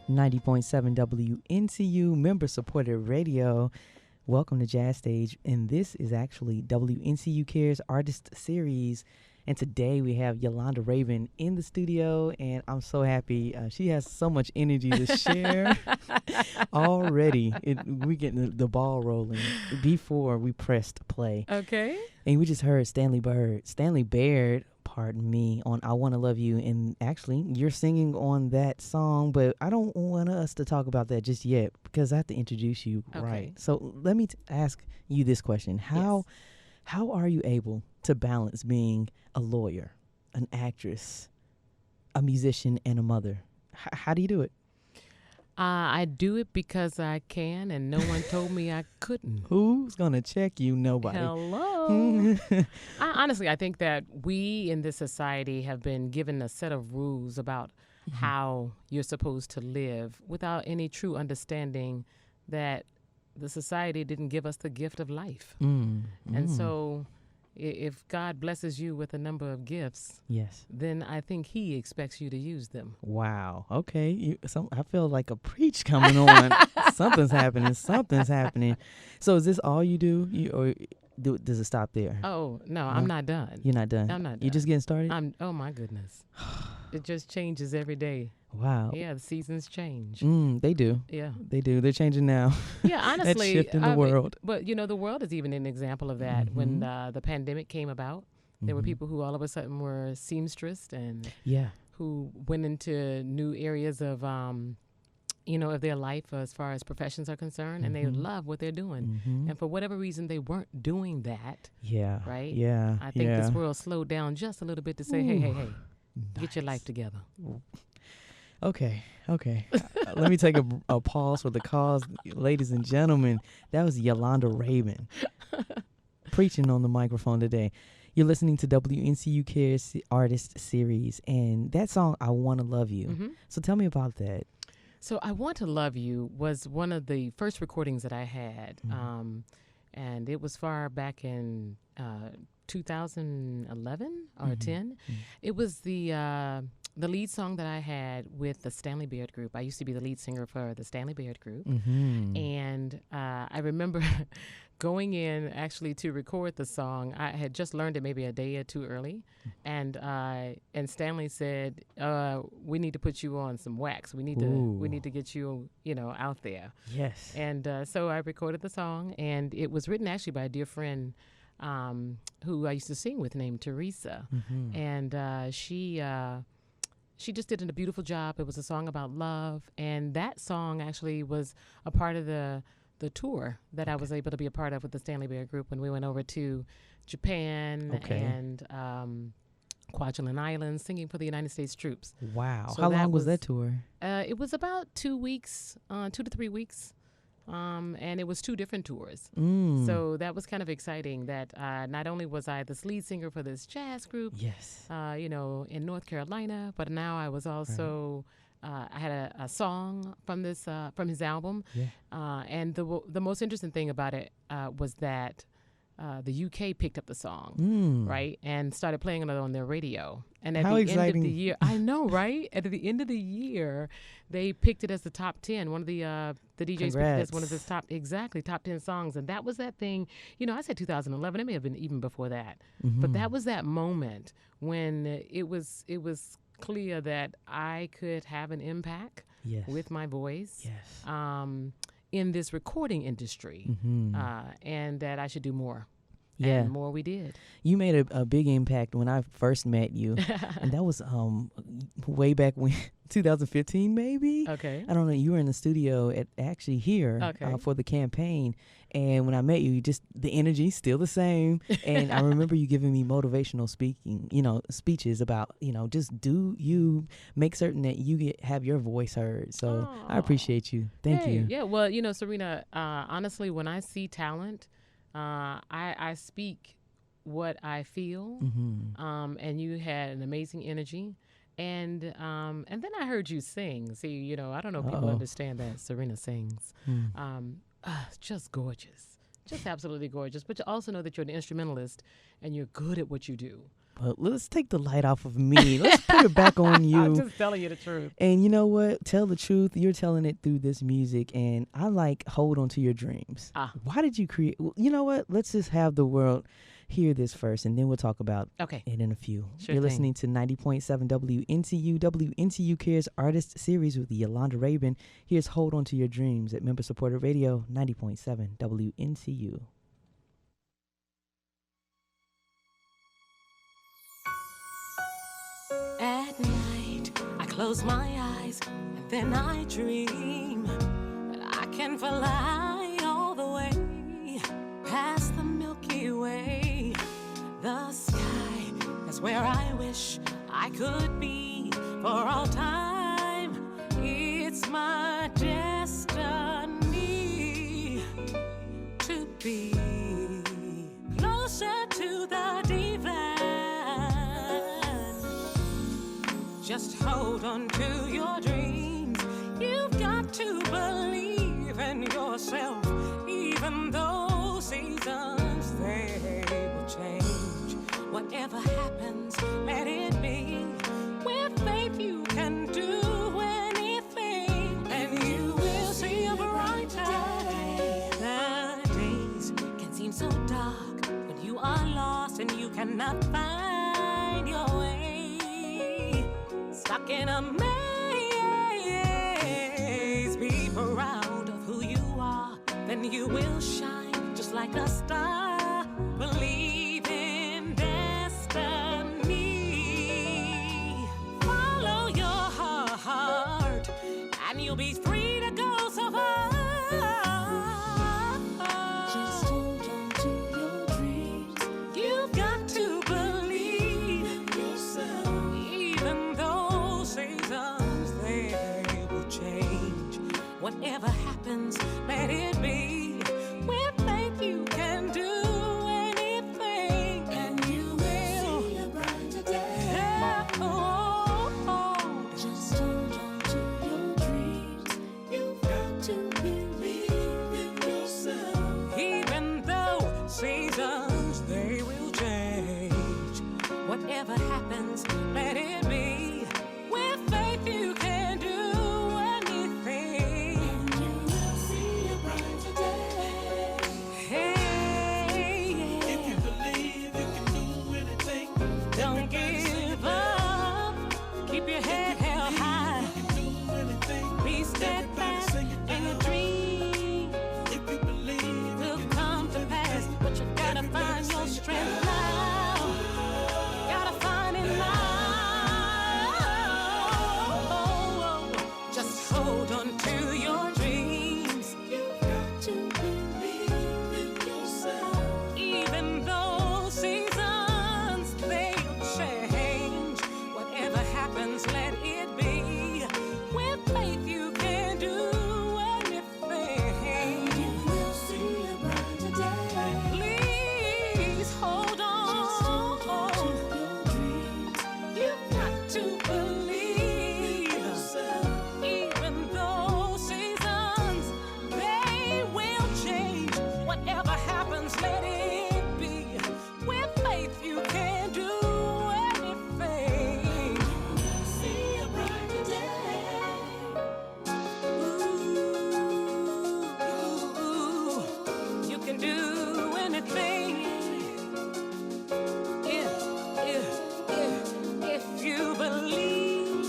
90.7 WNCU member-supported radio. Welcome to Jazz Stage, and this is actually WNCU Cares Artist Series. And today we have Yolanda Rabun in the studio, and I'm so happy. She has so much energy to share already. We getting the ball rolling before we pressed play. Okay. And we just heard Stanley Baird, pardon me, on I Want to Love You. And actually, you're singing on that song, but I don't want us to talk about that just yet because I have to introduce you right. So let me ask you this question. How are you able to balance being a lawyer, an actress, a musician, and a mother? How do you do it? I do it because I can, and no one told me I couldn't. Who's going to check you? Nobody. Hello. Honestly, I think that we in this society have been given a set of rules about how you're supposed to live without any true understanding that the society didn't give us the gift of life. And so if God blesses you with a number of gifts, yes, then I think he expects you to use them. Wow. Okay. I feel like a preach coming on. Something's happening. So is this all you do? Or does it stop there? Oh, no, I'm not done. You're not done? I'm not done. You're just getting started? Oh, my goodness. It just changes every day. Wow. Yeah, the seasons change. They do. Yeah. They do. They're changing now. Yeah, honestly. That shift in the world. But, the world is even an example of that. When the pandemic came about, there were people who all of a sudden were seamstress and who went into new areas of, of their life as far as professions are concerned, and they love what they're doing. And for whatever reason, they weren't doing that. Yeah. Right? Yeah. I think this world slowed down just a little bit to say, hey, get your life together. Okay. Let me take a pause for the cause. Ladies and gentlemen, that was Yolanda Rabun preaching on the microphone today. You're listening to WNCU Cares Artist Series, and that song, I Want to Love You. So tell me about that. So I Want to Love You was one of the first recordings that I had, and it was far back in 2011 or 10. It was the lead song that I had with the Stanley Baird Group. I used to be the lead singer for the Stanley Baird Group. And I remember going in actually to record the song. I had just learned it maybe a day or two early. And Stanley said, we need to put you on some wax. We need to get you, out there. Yes. And so I recorded the song, and it was written actually by a dear friend who I used to sing with named Teresa. And she just did a beautiful job. It was a song about love. And that song actually was a part of the tour that I was able to be a part of with the Stanley Baird Group when we went over to Japan and Kwajalein Islands singing for the United States troops. Wow. So how long was that tour? It was about 2 weeks, 2 to 3 weeks. And it was 2 different tours. So that was kind of exciting that not only was I the lead singer for this jazz group, in North Carolina, but now I was also, I had a song from his album. And the most interesting thing about it was that the UK picked up the song, right, and started playing it on their radio. And at the end of the year, I know, right? At the end of the year, they picked it as the top 10. One of the DJs picked it as one of his top 10 songs. And that was that thing, I said 2011. It may have been even before that. But that was that moment when it was clear that I could have an impact with my voice in this recording industry, and that I should do more. Yeah. And more we did. You made a big impact when I first met you. And that was way back when, 2015 maybe? Okay. I don't know. You were in the studio here for the campaign. And when I met you, the energy still the same. And I remember you giving me motivational speeches about, just make certain that you have your voice heard. So I appreciate you. Thank you. Yeah. Well, Serena, honestly, when I see talent, I speak what I feel, and you had an amazing energy, and then I heard you sing. See, I don't know if people understand that Serena sings. Just gorgeous, just absolutely gorgeous. But you also know that you're an instrumentalist, and you're good at what you do. But let's take the light off of me. Let's put it back on you. I'm just telling you the truth. And you know what? Tell the truth. You're telling it through this music. And I like Hold On to Your Dreams. Why did you create? Well, you know what? Let's just have the world hear this first, and then we'll talk about it in a few. You're listening to 90.7 WNCU. WNCU Cares Artist Series with Yolanda Rabun. Here's Hold On to Your Dreams at member-supported radio, 90.7 WNCU. At night, I close my eyes, and then I dream that I can fly all the way past the Milky Way. The sky is where I wish I could be for all time. It's my destiny to be closer to the divine. Just hold on to your dreams. You've got to believe in yourself, even though seasons they will change. Whatever happens, let it be. With faith you can do anything, and you will see a brighter day. The days can seem so dark when you are lost and you cannot find your way. Stuck in a maze, be proud of who you are, then you will shine just like a star. Believe in destiny, follow your heart, and you'll be free to go so far. Just hold on to your dreams. You've got to believe in yourself, even though seasons they will change. Whatever happens, let it be. With faith you can do anything, and you will see a brighter day. Just hold on to your dreams. You've got to believe in yourself, even though seasons they will change. Whatever happens, let it be. With faith you can do anything, and you will see a brighter day. Hey, if you believe you can do anything, don't give up. Keep your head held high. Be steadfast in your dream. If you believe will come to pass, but you gotta find your strength now. Gotta find it now. Just hold on to your dreams. You've got to believe in yourself, even though seasons they change. Whatever happens, let it be. With faith you can do anything. You will see a brighter day. Please hold on. Just hold on to your dreams. You've got to believe in yourself, even though seasons they will change. Whatever happens, let it be. With faith you can do anything. You'll see a brighter day. Ooh, you can do anything if you believe.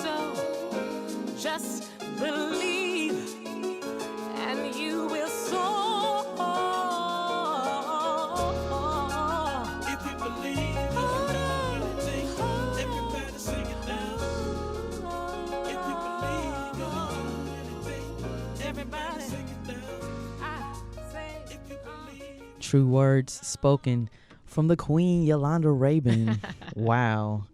So just believe, and you will soar. If you believe you can do anything, everybody sing it now. If you believe you can do anything, everybody sing it now. I say if you believe. True words spoken from the Queen Yolanda Rabun. Wow.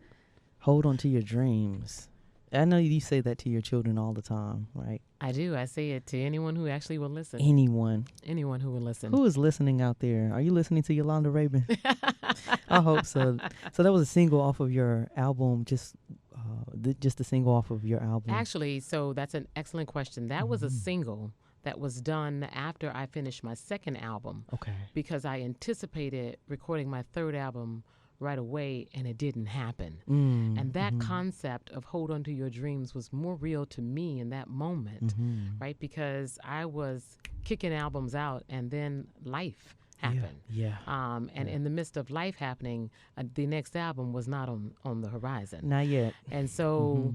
Hold on to your dreams. I know you say that to your children all the time, right? I do. I say it to anyone who actually will listen. Anyone Anyone who will listen. who is listening out there. Are you listening to Yolanda Rabun? I hope so. So that was a single off of your album, just a single off of your album. Actually, so that's an excellent question. That was a single that was done after I finished my second album. Okay. Because I anticipated recording my third album right away, and it didn't happen. And that concept of hold on to your dreams was more real to me in that moment, right? Because I was kicking albums out, and then life happened. And in the midst of life happening, the next album was not on the horizon. Not yet. And so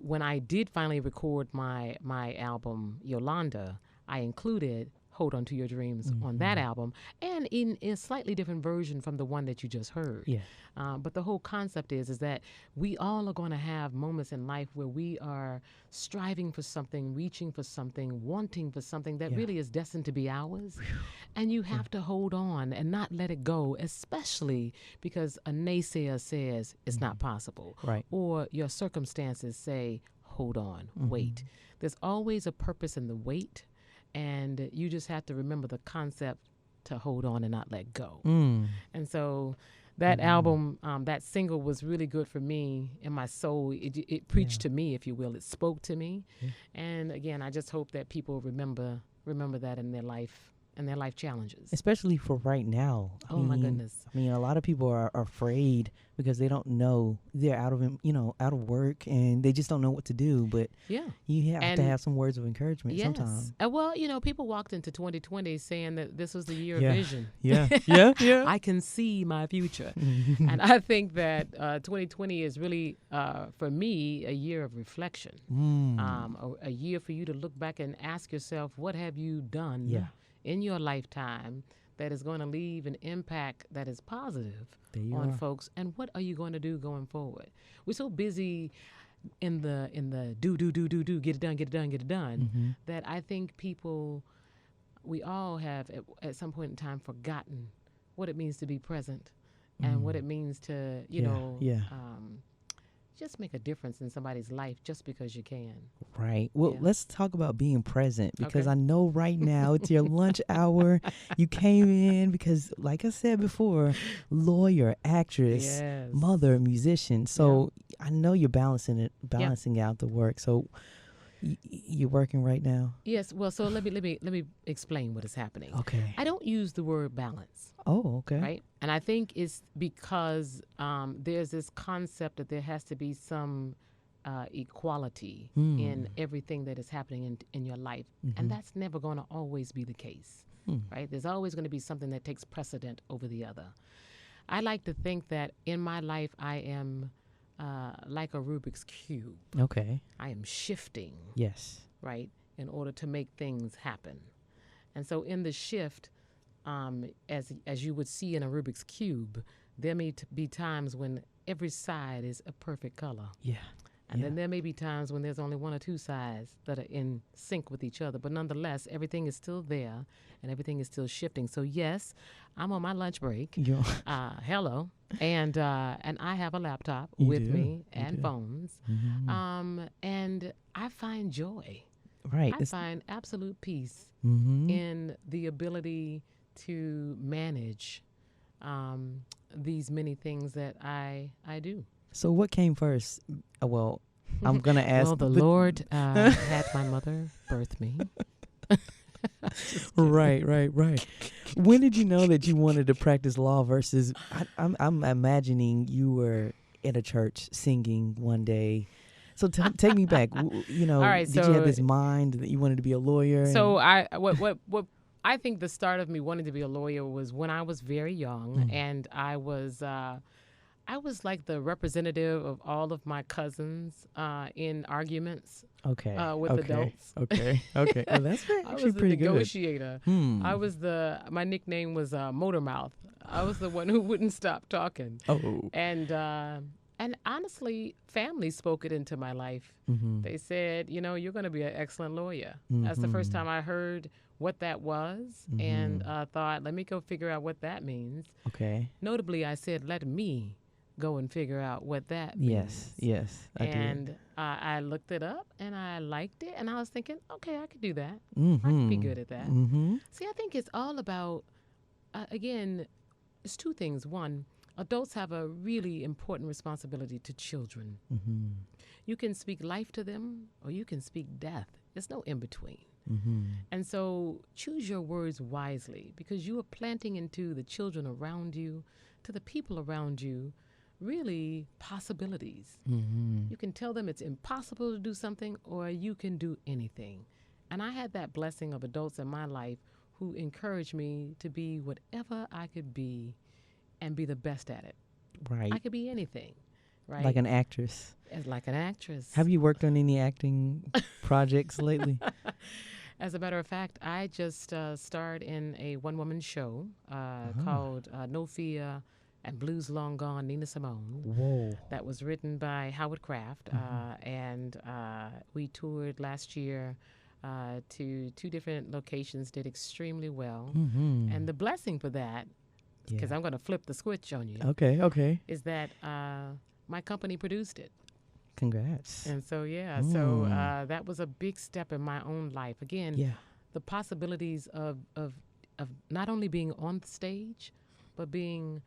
when I did finally record my album, Yolanda, I included Hold On To Your Dreams on that album, and in a slightly different version from the one that you just heard. But the whole concept is that we all are going to have moments in life where we are striving for something, reaching for something, wanting for something that really is destined to be ours. And you have to hold on and not let it go, especially because a naysayer says it's not possible. Right. Or your circumstances say, hold on, wait. There's always a purpose in the wait. And you just have to remember the concept to hold on and not let go. And so that album, that single was really good for me in my soul. It preached to me, if you will. It spoke to me. And again, I just hope that people remember that in their life and their life challenges. Especially for right now. My goodness. I mean, a lot of people are afraid because they don't know they're out of work, and they just don't know what to do. But you have to have some words of encouragement sometimes. Well, people walked into 2020 saying that this was the year of vision. I can see my future. And I think that 2020 is really, for me, a year of reflection. A year for you to look back and ask yourself, what have you done in your lifetime that is going to leave an impact that is positive on folks, and what are you going to do going forward? We're so busy in the do, get it done, that I think we all have at some point in time forgotten what it means to be present and what it means to, just make a difference in somebody's life just because you can. Right. Well, let's talk about being present, because I know right now it's your lunch hour. You came in because, like I said before, lawyer, actress, mother, musician. So I know you're balancing out the work. So you're working right now? Yes. Well, so let me explain what is happening. Okay. I don't use the word balance. Oh, okay. Right? And I think it's because there's this concept that there has to be some equality in everything that is happening in your life. And that's never going to always be the case. Right? There's always going to be something that takes precedent over the other. I like to think that in my life I am like a Rubik's Cube. Okay. I am shifting. Yes. Right? In order to make things happen. And so in the shift, as you would see in a Rubik's Cube, there may be times when every side is a perfect color. Yeah. And then there may be times when there's only one or two sides that are in sync with each other. But nonetheless, everything is still there and everything is still shifting. So, yes, I'm on my lunch break. Hello. And I have a laptop with me and phones. And I find joy. Right. I find absolute peace in the ability to manage these many things that I do. So what came first? Well, I'm going to ask. Well, the Lord had my mother birth me. Right. When did you know that you wanted to practice law versus, I'm imagining you were in a church singing one day. So take me back. All right, did you have this mind that you wanted to be a lawyer? So what I think the start of me wanting to be a lawyer was when I was very young, and I was like the representative of all of my cousins in arguments. With adults. Okay. Well, that's actually pretty good. I was the negotiator. My nickname was Motor Mouth. I was the one who wouldn't stop talking. Oh. And honestly, family spoke it into my life. They said, you're going to be an excellent lawyer. That's the first time I heard what that was, and thought, let me go figure out what that means. Okay. Notably, I said, let me go and figure out what that means. Yes, I did. And I looked it up, and I liked it, and I was thinking, okay, I could do that. I could be good at that. See, I think it's all about, again, it's two things. One, adults have a really important responsibility to children. You can speak life to them, or you can speak death. There's no in between. And so choose your words wisely, because you are planting into the children around you, to the people around you, really possibilities. You can tell them it's impossible to do something, or you can do anything. And I had that blessing of adults in my life who encouraged me to be whatever I could be and be the best at it. Right. I could be anything, right? Like an actress. Like an actress. Have you worked on any acting projects lately? As a matter of fact, I just starred in a one-woman show called No Fear and Blues Long Gone, Nina Simone. Whoa. That was written by Howard Kraft. And we toured last year to 2 different locations, did extremely well. And the blessing for that, because I'm going to flip the switch on you. Okay. Is that my company produced it. Congrats. And so, so that was a big step in my own life. Again, the possibilities of not only being on the stage, but being,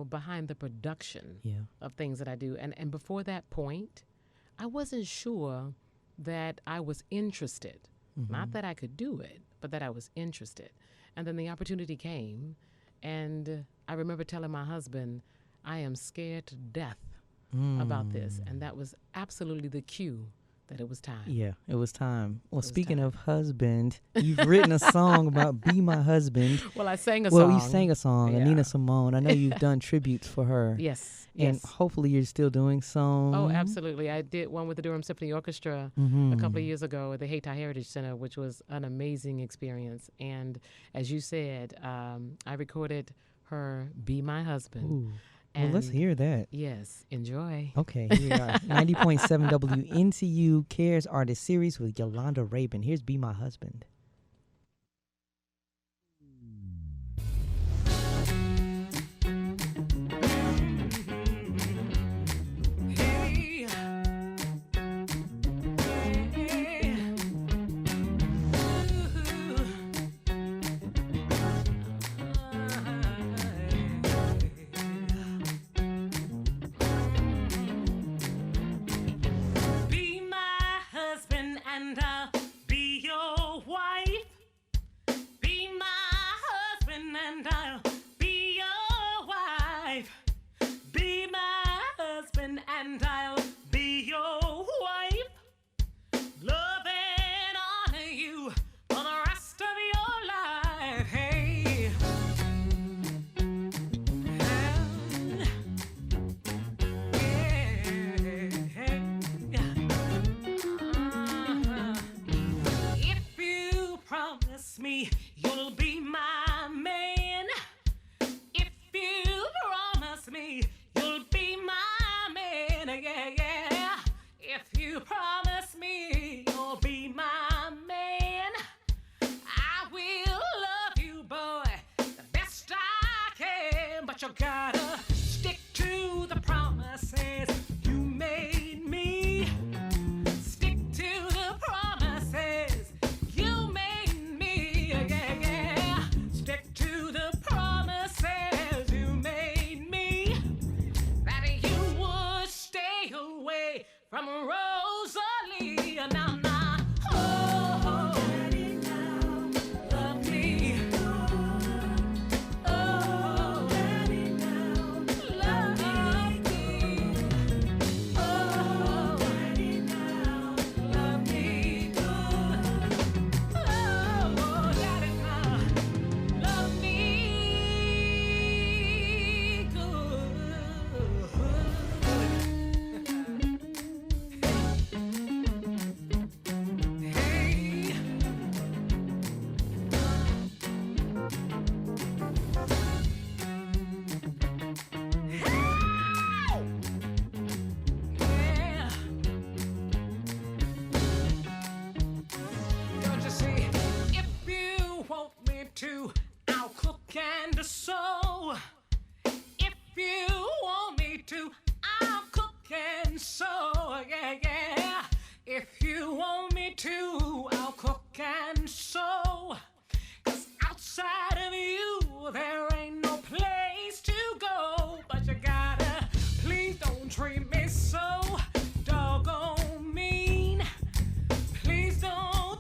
behind the production of things that I do. And before that point, I wasn't sure that I was interested. Not that I could do it, but that I was interested. And then the opportunity came, and I remember telling my husband, I am scared to death about this. And that was absolutely the cue that it was time. Yeah, it was time. Well, speaking of husband, you've written a song about Be My Husband. Well, I sang a song. Well, you sang a song, Nina Simone. I know you've done tributes for her. Yes. And hopefully you're still doing some. Oh, absolutely. I did one with the Durham Symphony Orchestra a couple of years ago at the Hayti Heritage Center, which was an amazing experience. And as you said, I recorded her Be My Husband. Ooh. Well, let's hear that. Yes, enjoy. Okay, here we are. 90.7 WNCU Cares Artist Series with Yolanda Rabun. Here's Be My Husband.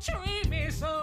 Treat me so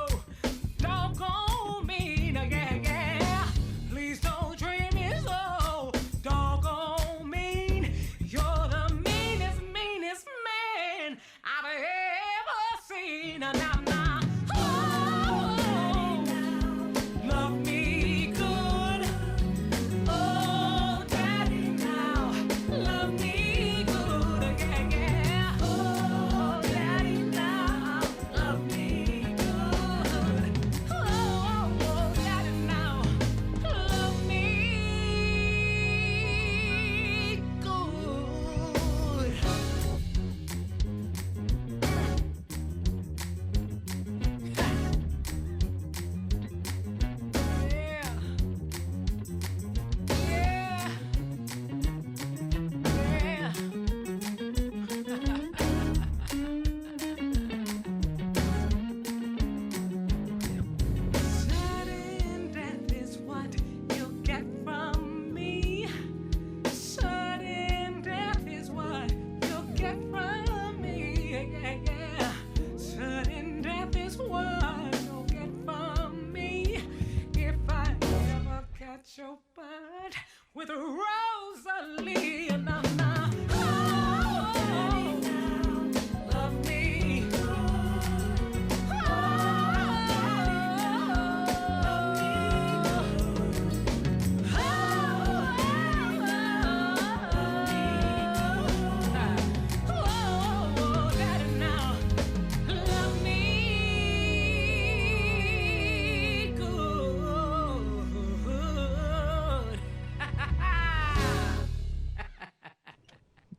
with Rosalie and Anna.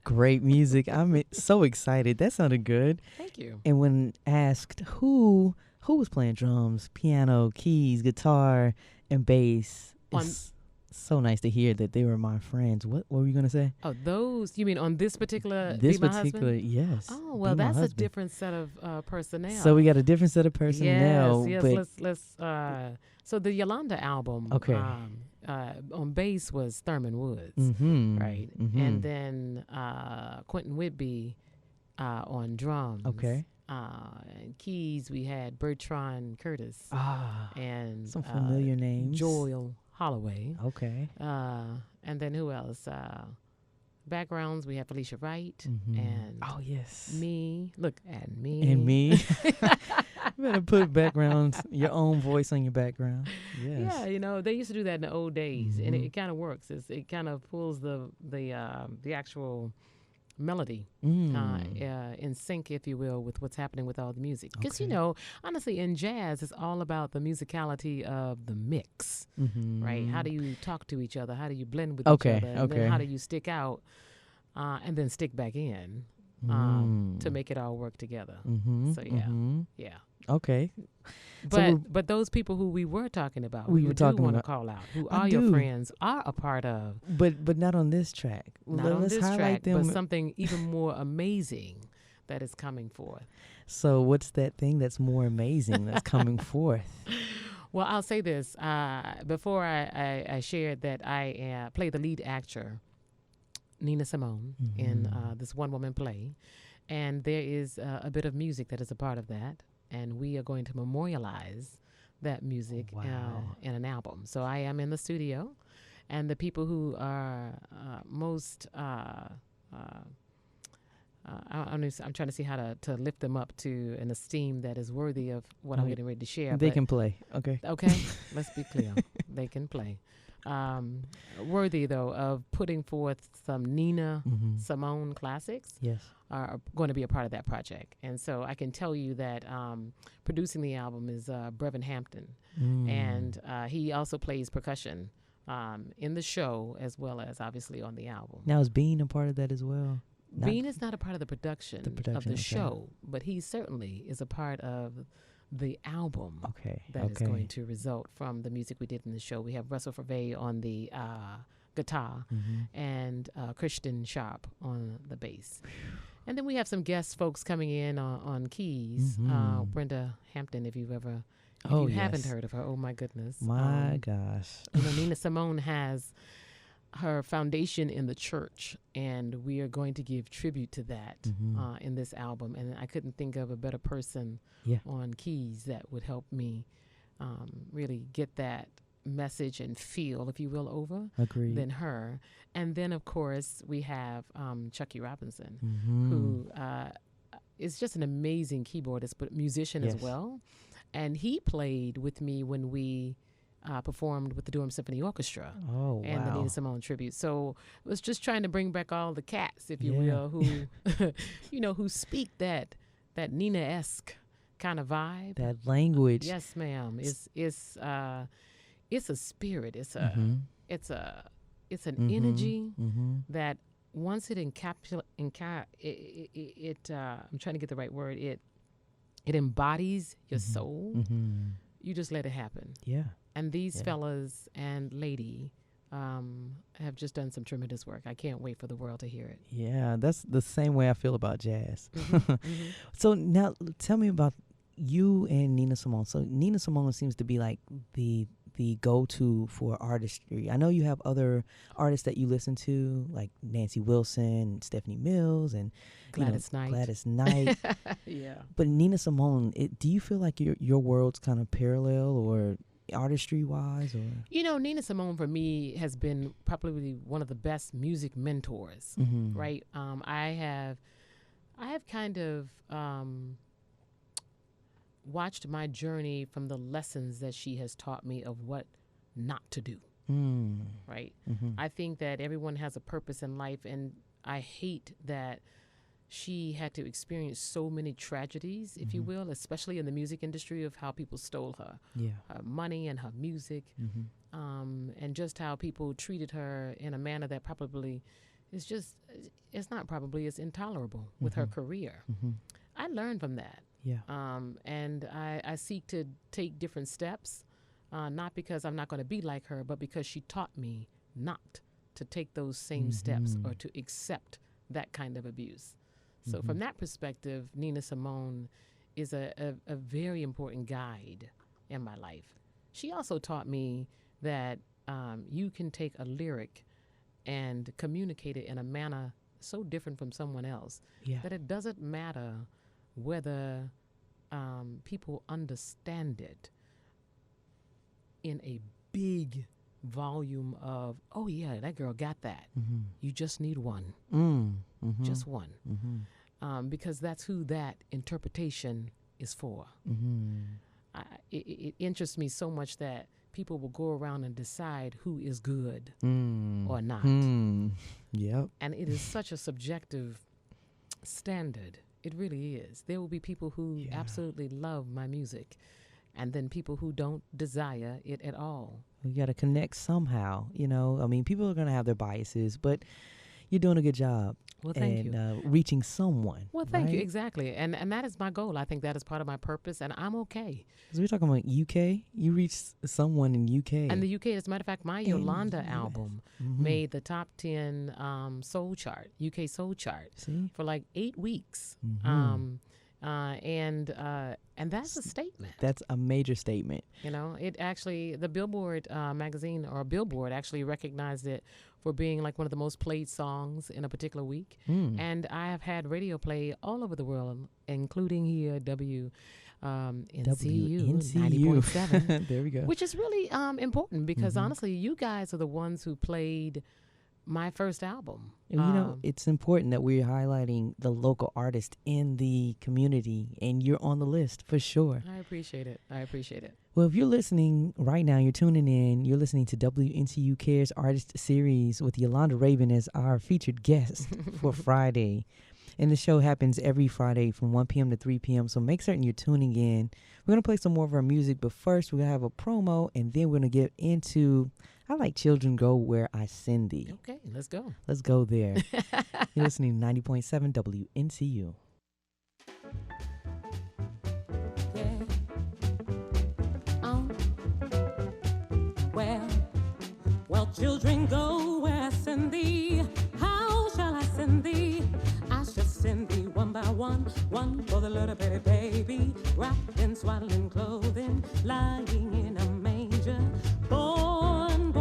Great music. I'm so excited. That sounded good. Thank you. And when asked who was playing drums, piano, keys, guitar, and bass, it's so nice to hear that they were my friends. What were you going to say? Oh, those, you mean on this particular This Be My particular, Husband? yes. Oh, well, that's a different set of personnel. So we got a different set of personnel. Yes, but let's so the Yolanda album, okay. On bass was Thurman Woods, right? Mm-hmm. And then Quentin Whitby on drums. Okay. And keys, we had Bertrand Curtis. And some familiar names. Joel Holloway. Okay. And then who else? Backgrounds, we have Felicia Wright and yes, me. Look at me. And me. You better put backgrounds, your own voice on your background. Yes. Yeah, they used to do that in the old days, and it kind of works. It kind of pulls the actual melody in sync, if you will, with what's happening with all the music. Because, honestly, in jazz, it's all about the musicality of the mix, right? How do you talk to each other? How do you blend with each other? And then how do you stick out and then stick back in to make it all work together? So, yeah. Okay. But those people who we were talking about, we were talking want to about, call out, who are your friends, are a part of. But not on this track. Not on this track, but something even more amazing that is coming forth. So what's that thing that's more amazing that's coming forth? Well, I'll say this. Before I shared that I play the lead actor, Nina Simone, in this one-woman play. And there is a bit of music that is a part of that. And we are going to memorialize that music in an album. So I am in the studio, and the people who are most I'm trying to see how to lift them up to an esteem that is worthy of what I'm getting ready to share. They can play, okay? Okay, let's be clear. They can play. Worthy, though, of putting forth some Nina Simone classics. Yes. Are going to be a part of that project. And so I can tell you that producing the album is Brevin Hampton. And he also plays percussion in the show as well as obviously on the album. Now, is Bean a part of that as well? Bean is not a part of the production of the show, but he certainly is a part of the album that is going to result from the music we did in the show. We have Russell Fervey on the guitar and Christian Sharp on the bass. And then we have some guest folks coming in on keys. Brenda Hampton, if you haven't heard of her, oh my goodness. My gosh. Nina Simone has her foundation in the church, and we are going to give tribute to that in this album. And I couldn't think of a better person on keys that would help me really get that message and feel, if you will, over than her. And then, of course, we have Chucky Robinson, who is just an amazing keyboardist, but musician as well. And he played with me when we performed with the Durham Symphony Orchestra and the Nina Simone tribute. So I was just trying to bring back all the cats, if you will, who who speak that Nina-esque kind of vibe. That language. Yes, ma'am. It's a spirit. It's an energy that once it I'm trying to get the right word. It embodies your soul. You just let it happen. Yeah. And these fellas and lady have just done some tremendous work. I can't wait for the world to hear it. Yeah, that's the same way I feel about jazz. So now tell me about you and Nina Simone. So Nina Simone seems to be like the go-to for artistry. I know you have other artists that you listen to, like Nancy Wilson, Stephanie Mills, and Gladys Knight. Yeah. But Nina Simone, do you feel like your worlds kind of parallel, or artistry-wise? Or Nina Simone for me has been probably one of the best music mentors, right? I have kind of watched my journey from the lessons that she has taught me of what not to do, right? I think that everyone has a purpose in life, and I hate that she had to experience so many tragedies, if you will, especially in the music industry, of how people stole her money and her music, and just how people treated her in a manner that probably is just, it's not probably, it's intolerable with her career. I learned from that. And I seek to take different steps, not because I'm not going to be like her, but because she taught me not to take those same steps or to accept that kind of abuse. So from that perspective, Nina Simone is a very important guide in my life. She also taught me that you can take a lyric and communicate it in a manner so different from someone else that it doesn't matter whether people understand it in a big volume of, oh yeah, that girl got that. You just need one. Just one. Because that's who that interpretation is for. It interests me so much that people will go around and decide who is good or not. Yep. And it is such a subjective standard. It really is. There will be people who absolutely love my music, and then people who don't desire it at all. We got to connect somehow, I mean, people are going to have their biases, but you're doing a good job. Well, thank you. Reaching someone. Well, thank you. Exactly. And that is my goal. I think that is part of my purpose, and I'm okay. Because we're talking about UK. You reached someone in UK. And the UK, as a matter of fact, my Yolanda album made the top 10 soul chart, UK soul chart, for like 8 weeks. And that's a statement. That's a major statement. It actually, the Billboard magazine, or Billboard, actually recognized it for being like one of the most played songs in a particular week. And I have had radio play all over the world, including here, WNCU 90.7. There we go. Which is really important because honestly, you guys are the ones who played my first album. And it's important that we're highlighting the local artist in the community, and you're on the list for sure. I appreciate it. Well, if you're listening right now, you're tuning in, you're listening to WNCU Cares Artist Series with Yolanda Rabun as our featured guest for Friday. And the show happens every Friday from 1 p.m. to 3 p.m. So make certain you're tuning in. We're going to play some more of our music, but first we're going to have a promo, and then we're going to get into I Like Children Go Where I Send Thee. Okay, let's go. Let's go there. You're listening to 90.7 WNCU. Well, children, go where I send thee. How shall I send thee? I shall send thee one by one. One for the little bitty baby, wrapped in swaddling clothing, lying in a manger. Born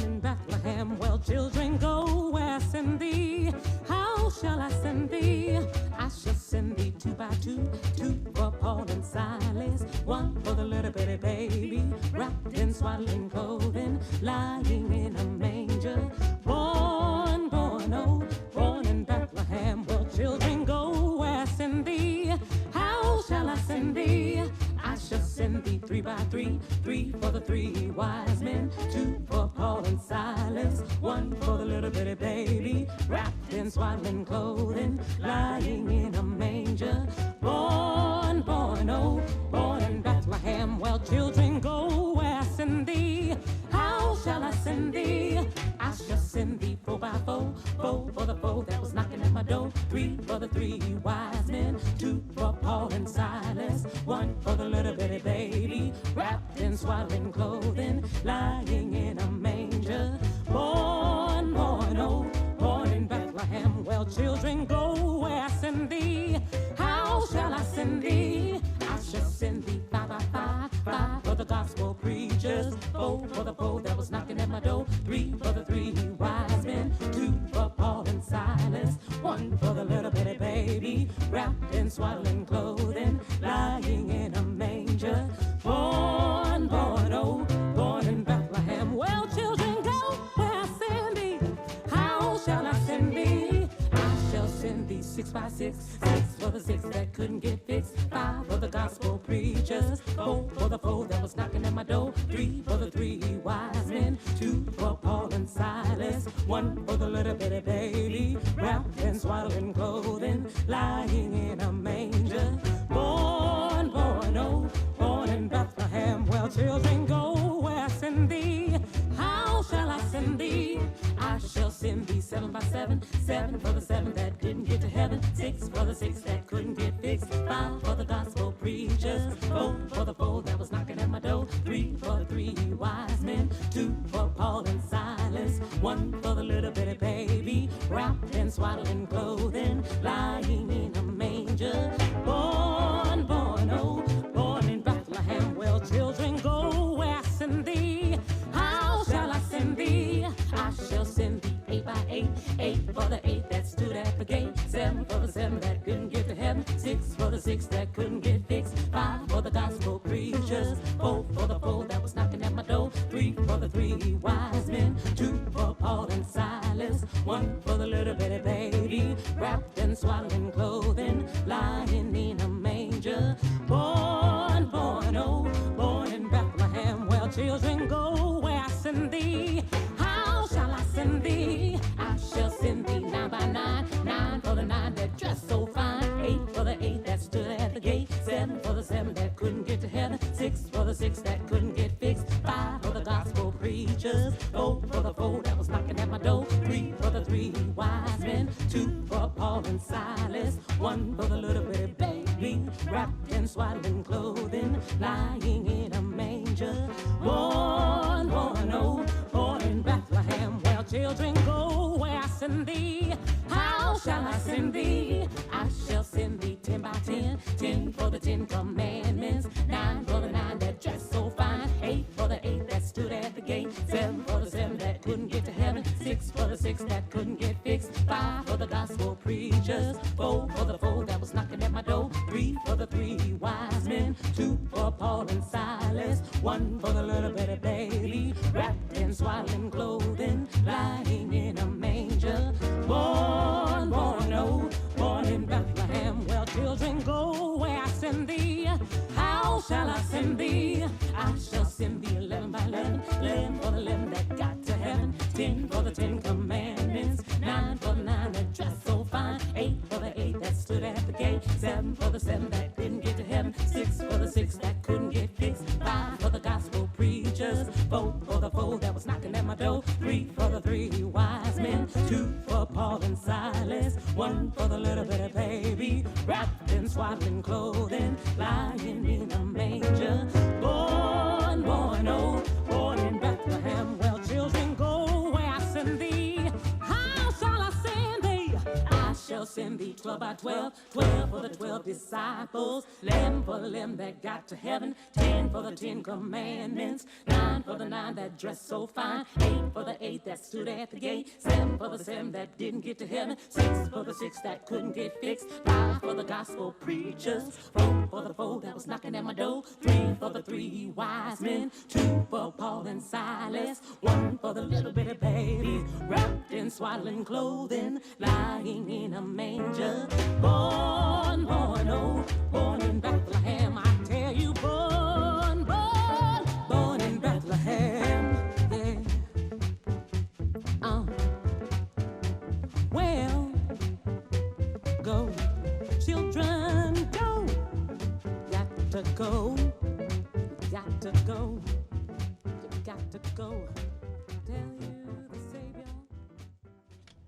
in Bethlehem. Well, children, go where I send thee. How shall I send thee? I shall send thee 2 by 2, 2 for Paul and Silas, 1 for the little bitty baby, wrapped in swaddling clothing, lying in a manger. Born in Bethlehem. Well, children, go where I send thee. How shall I send thee? I shall send thee 3 by 3, 3 for the 3 wise men, 2 for Paul and Silas, 1 for the little bitty baby, wrapped in swaddling clothing, lying in a manger. Born in Bethlehem. Well, children, go where I send thee. How shall I send thee? I shall send thee 4 by 4, 4 for the 4 that was knocking at my door, 3 for the 3 wise men, 2 for Paul and Silas, 1 for the little bitty baby, wrapped in swaddling clothing, lying in a manger. Born in Bethlehem. Well, children, go where I send thee. How shall I send thee? I shall send thee 5 by 5, 5 for the gospel preachers, 4 for the 4 that was knocking at my door, 3 for the 3 wise men, 2 for Paul and Silas, 1 for the little bitty baby, wrapped in swaddling clothing, lying in a manger. Born 6 by 6. 6 for the 6 that couldn't get fixed. 5 for the gospel preachers. 4 for the 4 that was knocking at my door. 3 for the 3 wise men. 2 for Paul and Silas. 1 for the little bitty baby, wrapped in swaddling clothing, lying in a manger. Born, born, oh, born in Bethlehem. Well, children, go where I send thee. How shall I send thee? I shall send thee 7 by 7. 7 for the 7 that didn't get to heaven. 6 for the 6 that couldn't get fixed. 5 for the gospel preachers. 4 for the 4 that was knocking at my door. 3 for the 3 wise men. 2 for Paul and Silas. 1 for the little bitty baby, wrapped in swaddling clothing, lying in a manger. Born, born, oh, born in Bethlehem. Well, children, go where I send thee. How shall I send thee? I shall send thee 8 by 8. 8 for the 8 that stood at the gate. 7 for the 7 that couldn't get to heaven. 6 for the 6 that couldn't get fixed. 5 for the gospel preachers. 4 for the 4 that was knocking at my door. 3 for the 3 wise men. 2 for Paul and Silas. 1 for the little bitty baby, wrapped in swaddling clothing, lying in a manger. Born, born, oh, born in Bethlehem. Well, children, go where I send thee. How shall I send thee? I shall send thee 9 by 9. 9 for the 9 that dressed so fine. 8 for the 8 that stood at the gate. 7 for the 7 that couldn't get to heaven. 6 for the 6 that couldn't get fixed. 5 for the gospel preachers. 4 for the 4 that was knocking at my door. 3 for the 3 wise men. 2 for Paul and Silas. 1 for the little bitty baby, wrapped in swaddling clothing, lying in a manger. Born, born, oh, born in Bethlehem. Well, children, go where I send thee. How shall I send thee? I shall send thee 10 by 10. 10 for the 10 commandments. 9 for the 9 that dressed so fine. 8 for the 8 that stood at the gate. 7 for the 7 that couldn't get to heaven. 6 for the 6 that couldn't get fixed. 5 for the gospel preachers. 4 for the 4 that was knocking at my door. 3 for the 3 wise men. 2 for Paul and Silas. 1 for the little bitty baby, wrapped in swaddling clothing, lying in a manger. Born, born, oh, born in Bethlehem. Well, children, go where I send thee. How shall I send thee? I shall send thee 11 by 11. 11 for the 11 that got to heaven. 10 for the 10 commandments. 9 for the 9 that dressed so fine. 8 for the 8 that stood at the gate. 7 for the 7 that didn't get to heaven. 6 for the 6 that couldn't get fixed. 5 for the gospel preachers. 4 for the 4 that was knocking at my door. 3 for the 3 wise men. 2 for Paul and Silas. 1 for the little bitty baby, wrapped in swaddling clothing, lying in a manger. Born, born, oh, born in Bethlehem. Well, children, go where I send thee. How shall I send thee? I shall send thee 12 by 12. 12 for the 12 disciples. 11 for the 11 that got to heaven. 10 for the 10 commandments. 9 for the 9 that dressed so fine. 8 for the 8 that stood at the gate. 7 for the 7 that didn't get to heaven. 6 for the 6 that couldn't get fixed. 5 for the gospel preachers. 4 for the 4 that was knocking at my door. 3 for the 3 wise men. 2 for Paul and Silas. 1 for the little bitty baby, wrapped in swaddling clothing, lying in a manger. Born, born, oh, born in Bethlehem. I tell you, born, born, born in Bethlehem. Yeah. Well, go, children, go. Got to go. Got to go. You got to go. Tell you the Savior.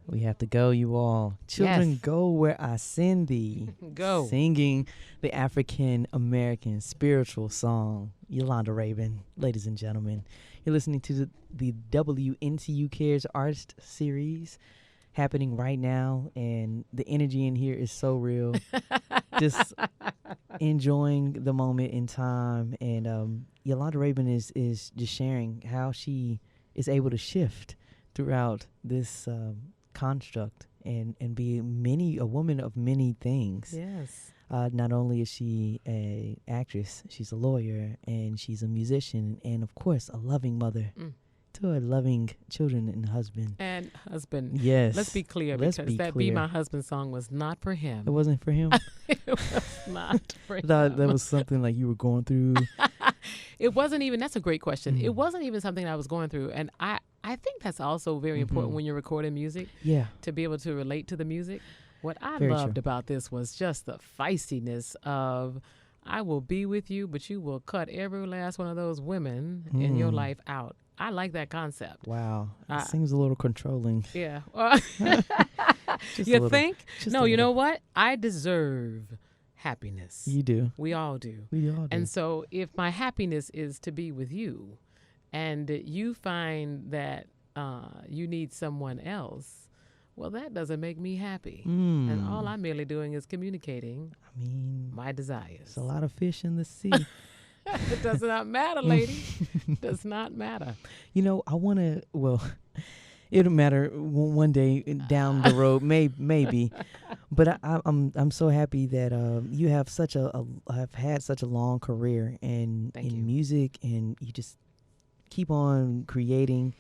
We have to go, you all. Children, yes. Go where I send thee. Go. Singing the African-American spiritual song, Yolanda Rabun. Ladies and gentlemen, you're listening to the WNCU Cares Artist Series happening right now, and the energy in here is so real. Just enjoying the moment in time. And Yolanda Rabun is just sharing how she is able to shift throughout this construct and be a woman of many things. Yes. Not only is she an actress, she's a lawyer, and she's a musician, and of course a loving mother to a loving children and husband. And husband. Yes. Let's be clear, because that Be My Husband song was not for him. It wasn't for him? It was not for him. That was something like you were going through? It wasn't even, that's a great question. It wasn't even something I was going through. And I think that's also very important when you're recording music. Yeah. To be able to relate to the music. What I loved about this was just the feistiness of, I will be with you, but you will cut every last one of those women in your life out. I like that concept. Wow. It seems a little controlling. Yeah. You think? No, you know what? I deserve happiness. You do. We all do. We all do. And so if my happiness is to be with you and you find that you need someone else, well, that doesn't make me happy. And all I'm merely doing is communicating my desires. There's a lot of fish in the sea. It does not matter, lady. Does not matter. You know, I want to, well, it'll matter one day down the road, maybe. But I'm so happy that you have have had such a long career in music, and you just keep on creating.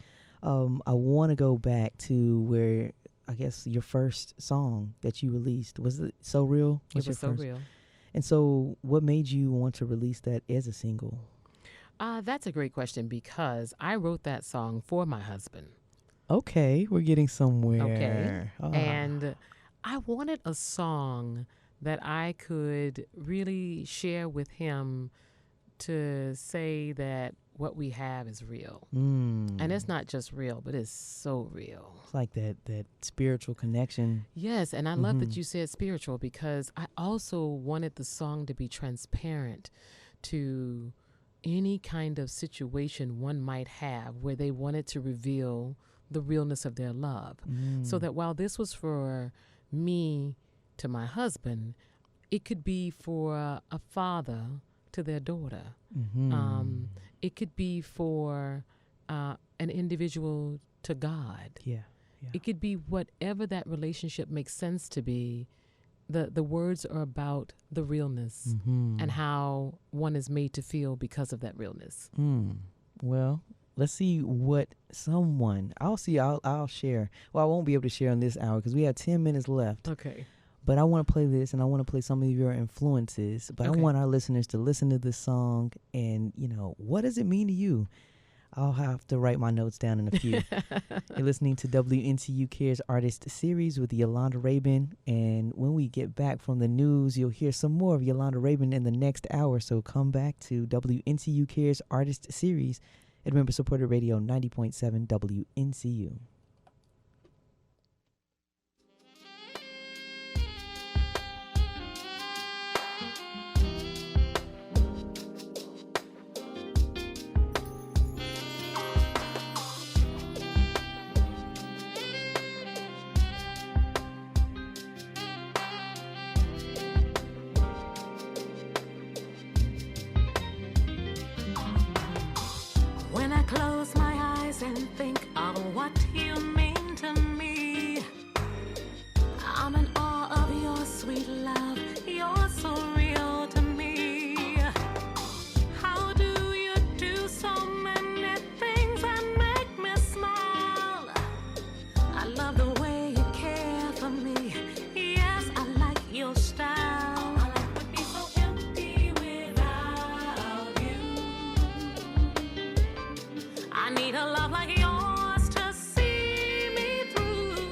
I want to go back to where, I guess, your first song that you released. Was it So Real? It was So Real. And so what made you want to release that as a single? That's a great question, because I wrote that song for my husband. Okay, we're getting somewhere. Okay. And I wanted a song that I could really share with him to say that what we have is real. And it's not just real, but it's so real. It's like that spiritual connection. Yes, and I love that you said spiritual, because I also wanted the song to be transparent to any kind of situation one might have where they wanted to reveal the realness of their love. So that while this was for me to my husband, it could be for a father to their daughter. It could be for an individual to God. Yeah. It could be whatever that relationship makes sense to be. The words are about the realness and how one is made to feel because of that realness. Well, let's see what I'll share. Well, I won't be able to share in this hour because we have 10 minutes left. Okay. But I want to play this, and I want to play some of your influences. But I want our listeners to listen to this song and, what does it mean to you? I'll have to write my notes down in a few. You're listening to WNCU Cares Artist Series with Yolanda Rabun. And when we get back from the news, you'll hear some more of Yolanda Rabun in the next hour. So come back to WNCU Cares Artist Series at member-supported radio 90.7 WNCU. Close my eyes and think of what you mean to me. I'm in awe of your sweet love. You're so real to me. How do you do so many things that make me smile? I love the way you care for me. Yes, I like your style. I need a love like yours to see me through.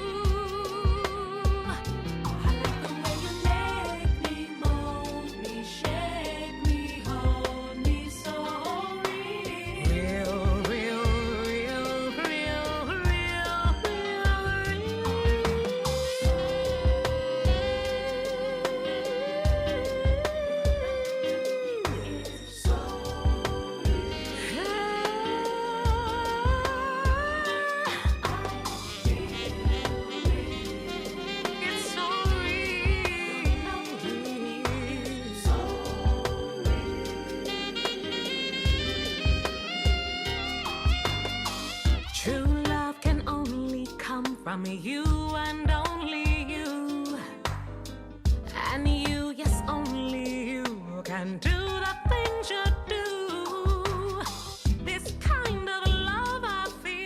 I like the way you make me, mold me, shake me, hold me so real. Real, real, real, real, real, True love can only come from you and only you. And you, yes, only you can do the things you do. This kind of love I feel.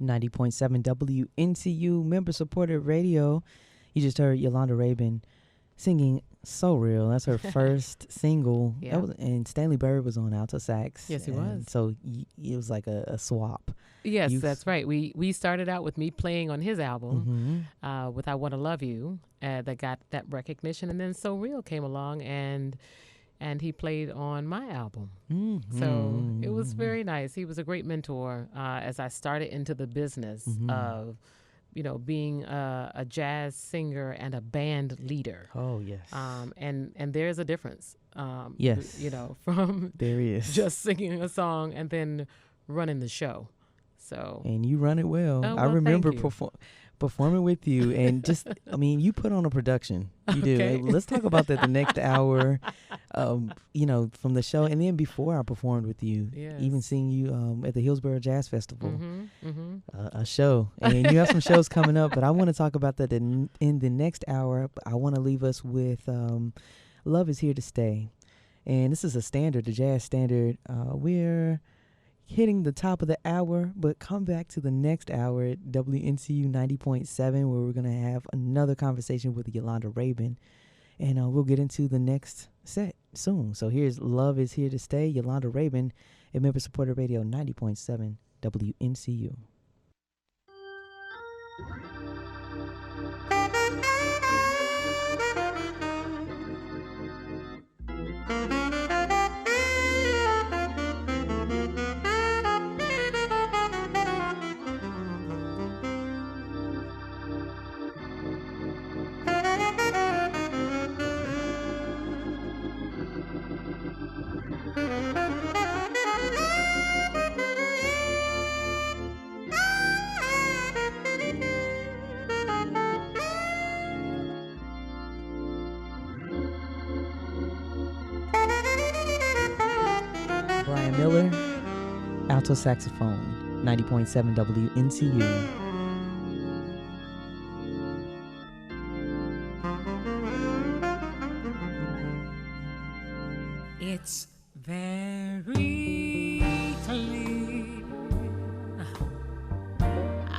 90.7 WNCU member-supported radio. You just heard Yolanda Rabun singing So Real. That's her first single. Yeah. And Stanley Bird was on alto sax. Yes, he was. So it was like a swap. Yes, that's right. We started out with me playing on his album with I Wanna Love You that got that recognition. And then So Real came along and he played on my album. So it was very nice. He was a great mentor as I started into the business of, being a jazz singer and a band leader. Oh, yes. And there's a difference. Yes. From there is just singing a song and then running the show. So. And you run it well. Oh, I remember performing with you, and just, you put on a production. You do. Okay. Let's talk about that the next hour, from the show. And then before I performed with you, even seeing you at the Hillsborough Jazz Festival, a show. And you have some shows coming up, but I want to talk about that in the next hour. I want to leave us with Love Is Here to Stay. And this is a standard, a jazz standard. We're hitting the top of the hour, but come back to the next hour at WNCU 90.7, where we're going to have another conversation with Yolanda Rabun, and we'll get into the next set soon. So here's Love Is Here to Stay, Yolanda Rabun at Member Supported Radio 90.7 WNCU. Alto saxophone, 90.7 WNCU. It's very clear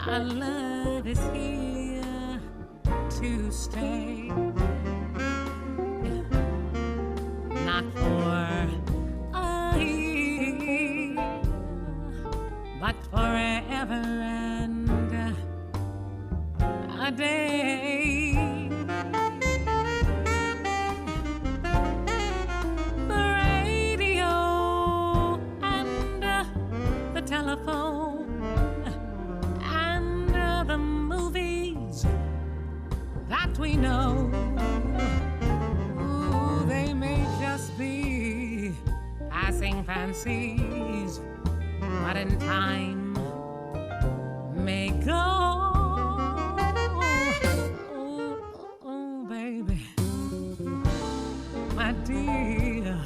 our love is here to stay, not for a year, but forever and a day. The radio and the telephone and the movies that we know, ooh, they may just be passing fancies, but in time may go. Oh, baby, my dear,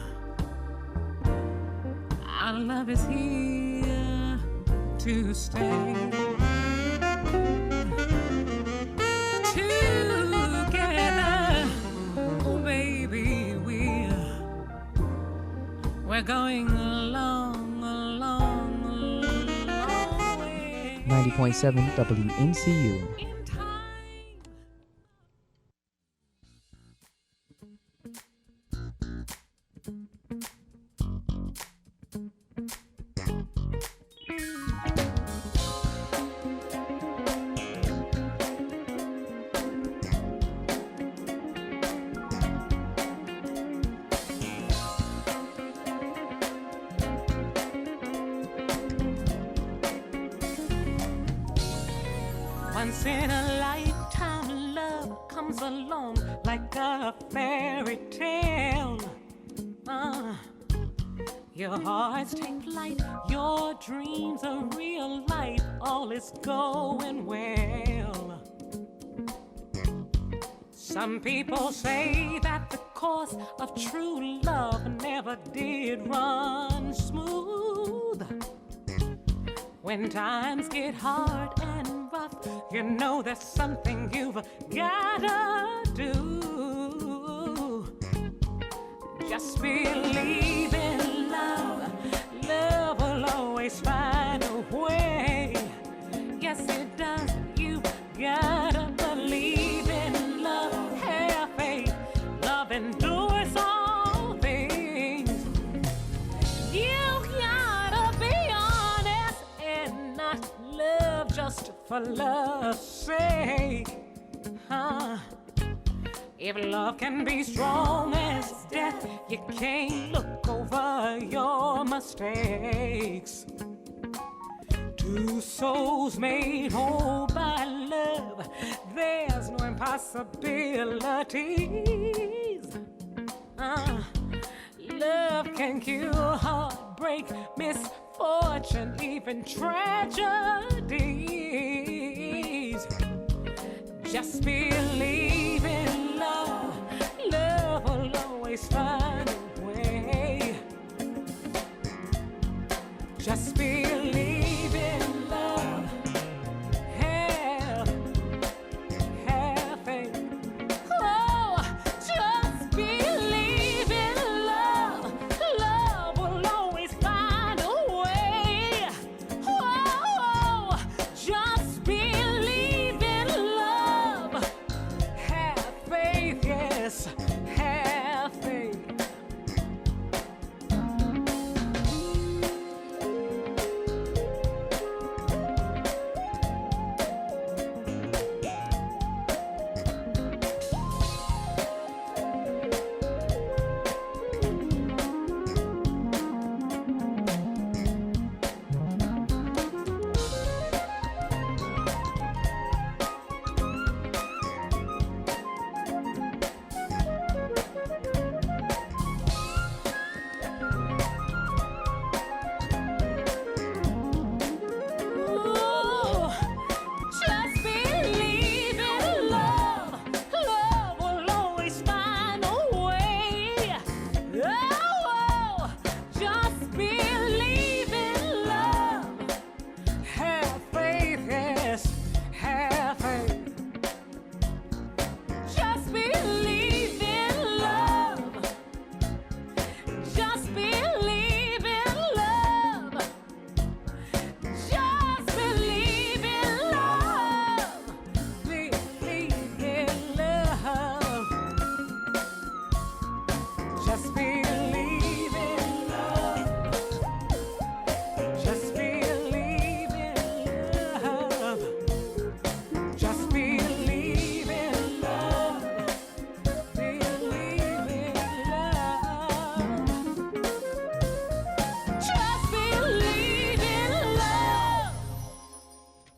our love is here to stay. Together, oh baby, we're going along, a long way. 90.7 WNCU. Once in a lifetime, love comes along like a fairy tale. Your hearts take flight, your dreams are real life, all is going well. Some people say that the course of true love never did run smooth. When times get hard and rough, you know there's something you've gotta do. Just believe in love, love will always find a way. Yes, for love's sake. If love can be strong as death, you can't look over your mistakes. Two souls made whole by love, there's no impossibilities. Love can cure heartbreak, misfortune, even tragedies. Just believe in love, love will always find a way. Just believe in love, have faith. Oh, just believe in love, love will always find a way. Oh, just believe in love, have faith, yes, have faith.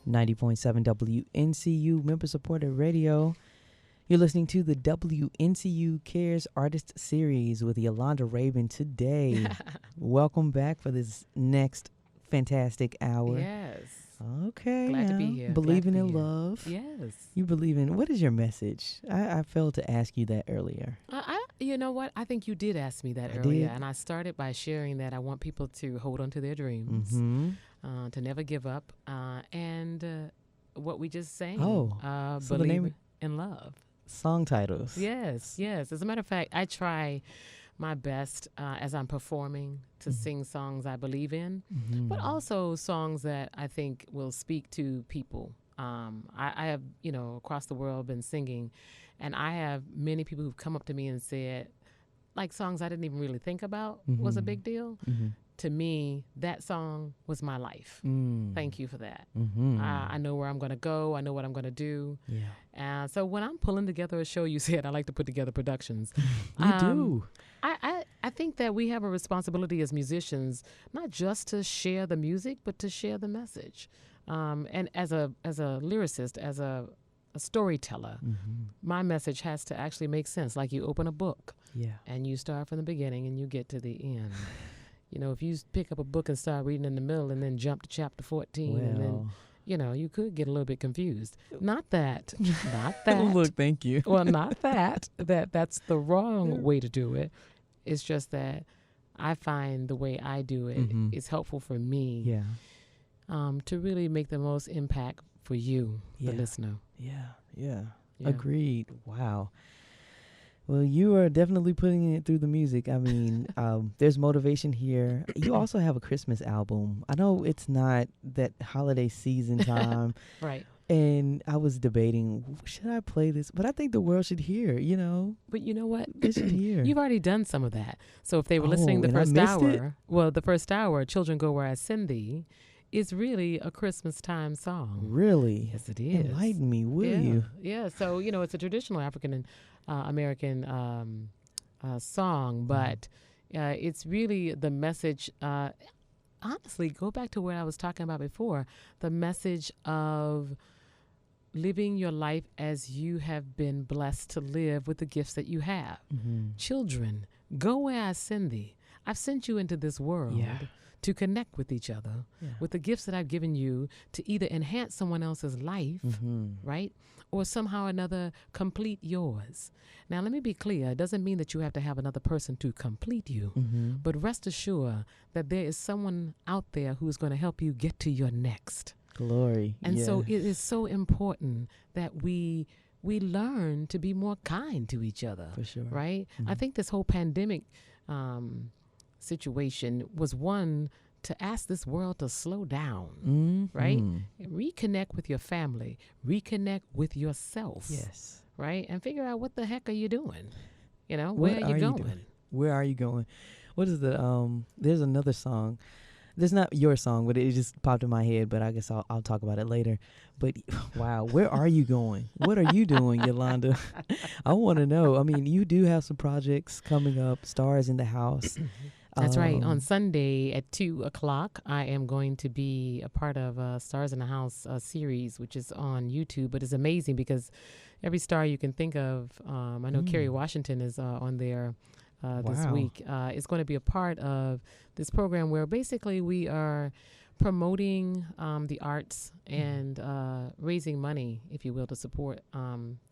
90.7 WNCU member-supported radio. You're listening to the WNCU Cares Artist Series with Yolanda Rabun today. Welcome back for this next fantastic hour. Yes. Okay. Glad to be here. Believing in love. Yes. You believe in, what is your message? I failed to ask you that earlier. You know what? I think you did ask me that earlier. And I started by sharing that I want people to hold on to their dreams, to never give up, and what we just sang. So believe in love. Song titles. Yes. As a matter of fact, I try my best as I'm performing to sing songs I believe in, but also songs that I think will speak to people. I have, across the world been singing, and I have many people who've come up to me and said, like, songs I didn't even really think about was a big deal. To me, that song was my life. Thank you for that. I know where I'm going to go. I know what I'm going to do. Yeah. So when I'm pulling together a show, you said I like to put together productions. You do. I think that we have a responsibility as musicians, not just to share the music, but to share the message. And as a lyricist, as a storyteller, my message has to actually make sense. Like you open a book, and you start from the beginning and you get to the end. If you pick up a book and start reading in the middle and then jump to chapter 14, and then, you could get a little bit confused. Not that. Look, thank you. Well, not that. That's the wrong way to do it. It's just that I find the way I do it is helpful for me to really make the most impact for you, the listener. Yeah. Agreed. Wow. Well, you are definitely putting it through the music. I mean, there's motivation here. You also have a Christmas album. I know it's not that holiday season time. Right. And I was debating, should I play this? But I think the world should hear, But you know what? They should hear. You've already done some of that. So if they were listening the first hour, Children Go Where I Send Thee, it's really a Christmas time song. Really? Yes, it is. Enlighten me, will you? Yeah. So, it's a traditional African and American song, but it's really the message. Honestly, go back to what I was talking about before, the message of living your life as you have been blessed to live with the gifts that you have. Mm-hmm. Children, go where I send thee. I've sent you into this world to connect with each other with the gifts that I've given you to either enhance someone else's life, right? Or somehow or another complete yours. Now, let me be clear. It doesn't mean that you have to have another person to complete you, but rest assured that there is someone out there who is going to help you get to your next. Glory. And so it is so important that we learn to be more kind to each other. For sure. Right? I think this whole pandemic situation was one to ask this world to slow down, right? Reconnect with your family, reconnect with yourself, right? And figure out what the heck are you doing? Where are you going? Where are you going? What is there's another song. There's not your song, but it just popped in my head, but I guess I'll talk about it later. But wow, where are you going? What are you doing, Yolanda? I want to know. I mean, you do have some projects coming up, Stars in the House. That's right. On Sunday at 2:00, I am going to be a part of Stars in the House series, which is on YouTube. But it's amazing because every star you can think of, I know Kerry Washington is on there this week. It's going to be a part of this program where basically we are promoting the arts and raising money, if you will, to support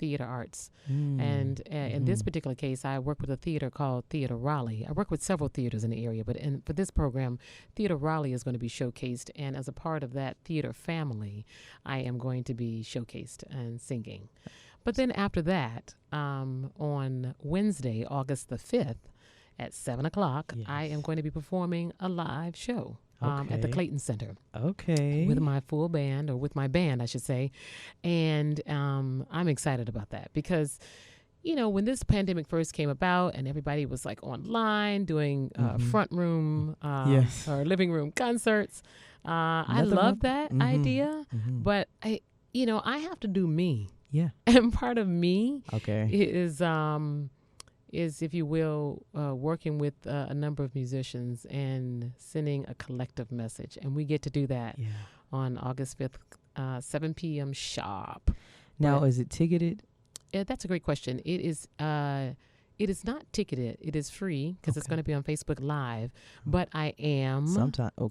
theater arts. And in this particular case, I work with a theater called Theater Raleigh. I work with several theaters in the area, but for this program, Theater Raleigh is going to be showcased. And as a part of that theater family, I am going to be showcased and singing. But then after that, on Wednesday, August the 5th, at 7:00, I am going to be performing a live show at the Clayton Center. With my full band, or with my band, I should say. And I'm excited about that because, when this pandemic first came about and everybody was like online doing front room or living room concerts, I love that idea. But I have to do me. Yeah. And part of me is, if you will, working with a number of musicians and sending a collective message. And we get to do that on August 5th, 7 p.m. sharp. Now, is it ticketed? That's a great question. It is not ticketed. It is free because it's going to be on Facebook Live. But I am...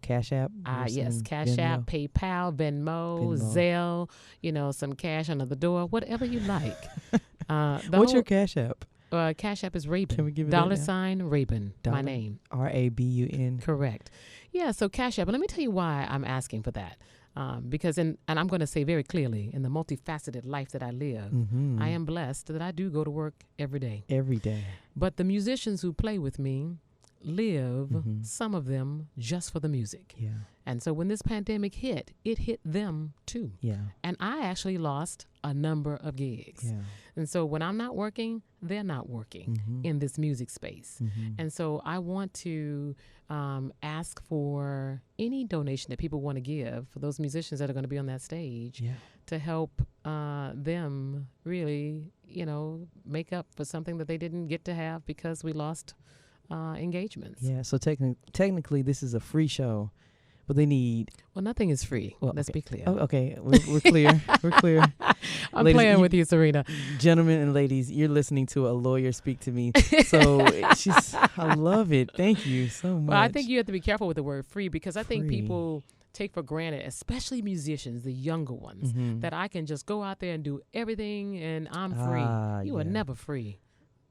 Cash App? Yes, Cash App, PayPal, Venmo, Zelle, some cash under the door, whatever you like. What's your Cash App? Cash App is Rabun. Can we give it $ Rabun, my name. Rabun. Correct. Yeah, so Cash App. But let me tell you why I'm asking for that. Because, and I'm going to say very clearly, in the multifaceted life that I live, I am blessed that I do go to work every day. Every day. But the musicians who play with me live, some of them, just for the music. Yeah. And so when this pandemic hit, it hit them too. Yeah. And I actually lost a number of gigs. Yeah. And so when I'm not working, they're not working in this music space. And so I want to ask for any donation that people want to give for those musicians that are going to be on that stage to help them really, make up for something that they didn't get to have because we lost engagements. Yeah, so technically this is a free show, but they need... Well, nothing is free. Well, let's be clear. Oh, okay, we're clear. We're clear. I'm ladies, playing with you, Serena. Gentlemen and ladies, you're listening to a lawyer speak to me. So I love it. Thank you so much. Well, I think you have to be careful with the word free because I think people take for granted, especially musicians, the younger ones, that I can just go out there and do everything and I'm free. You are never free.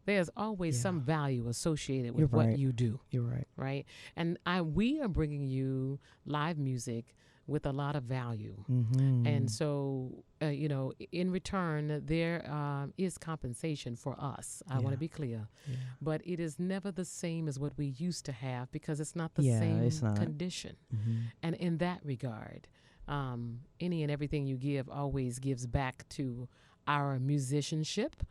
There's always some value associated with what you do. You're right. Right? And we are bringing you live music with a lot of value. And so, in return, there is compensation for us. I want to be clear. Yeah. But it is never the same as what we used to have because it's not the same condition. And in that regard, any and everything you give always gives back to our musicianship.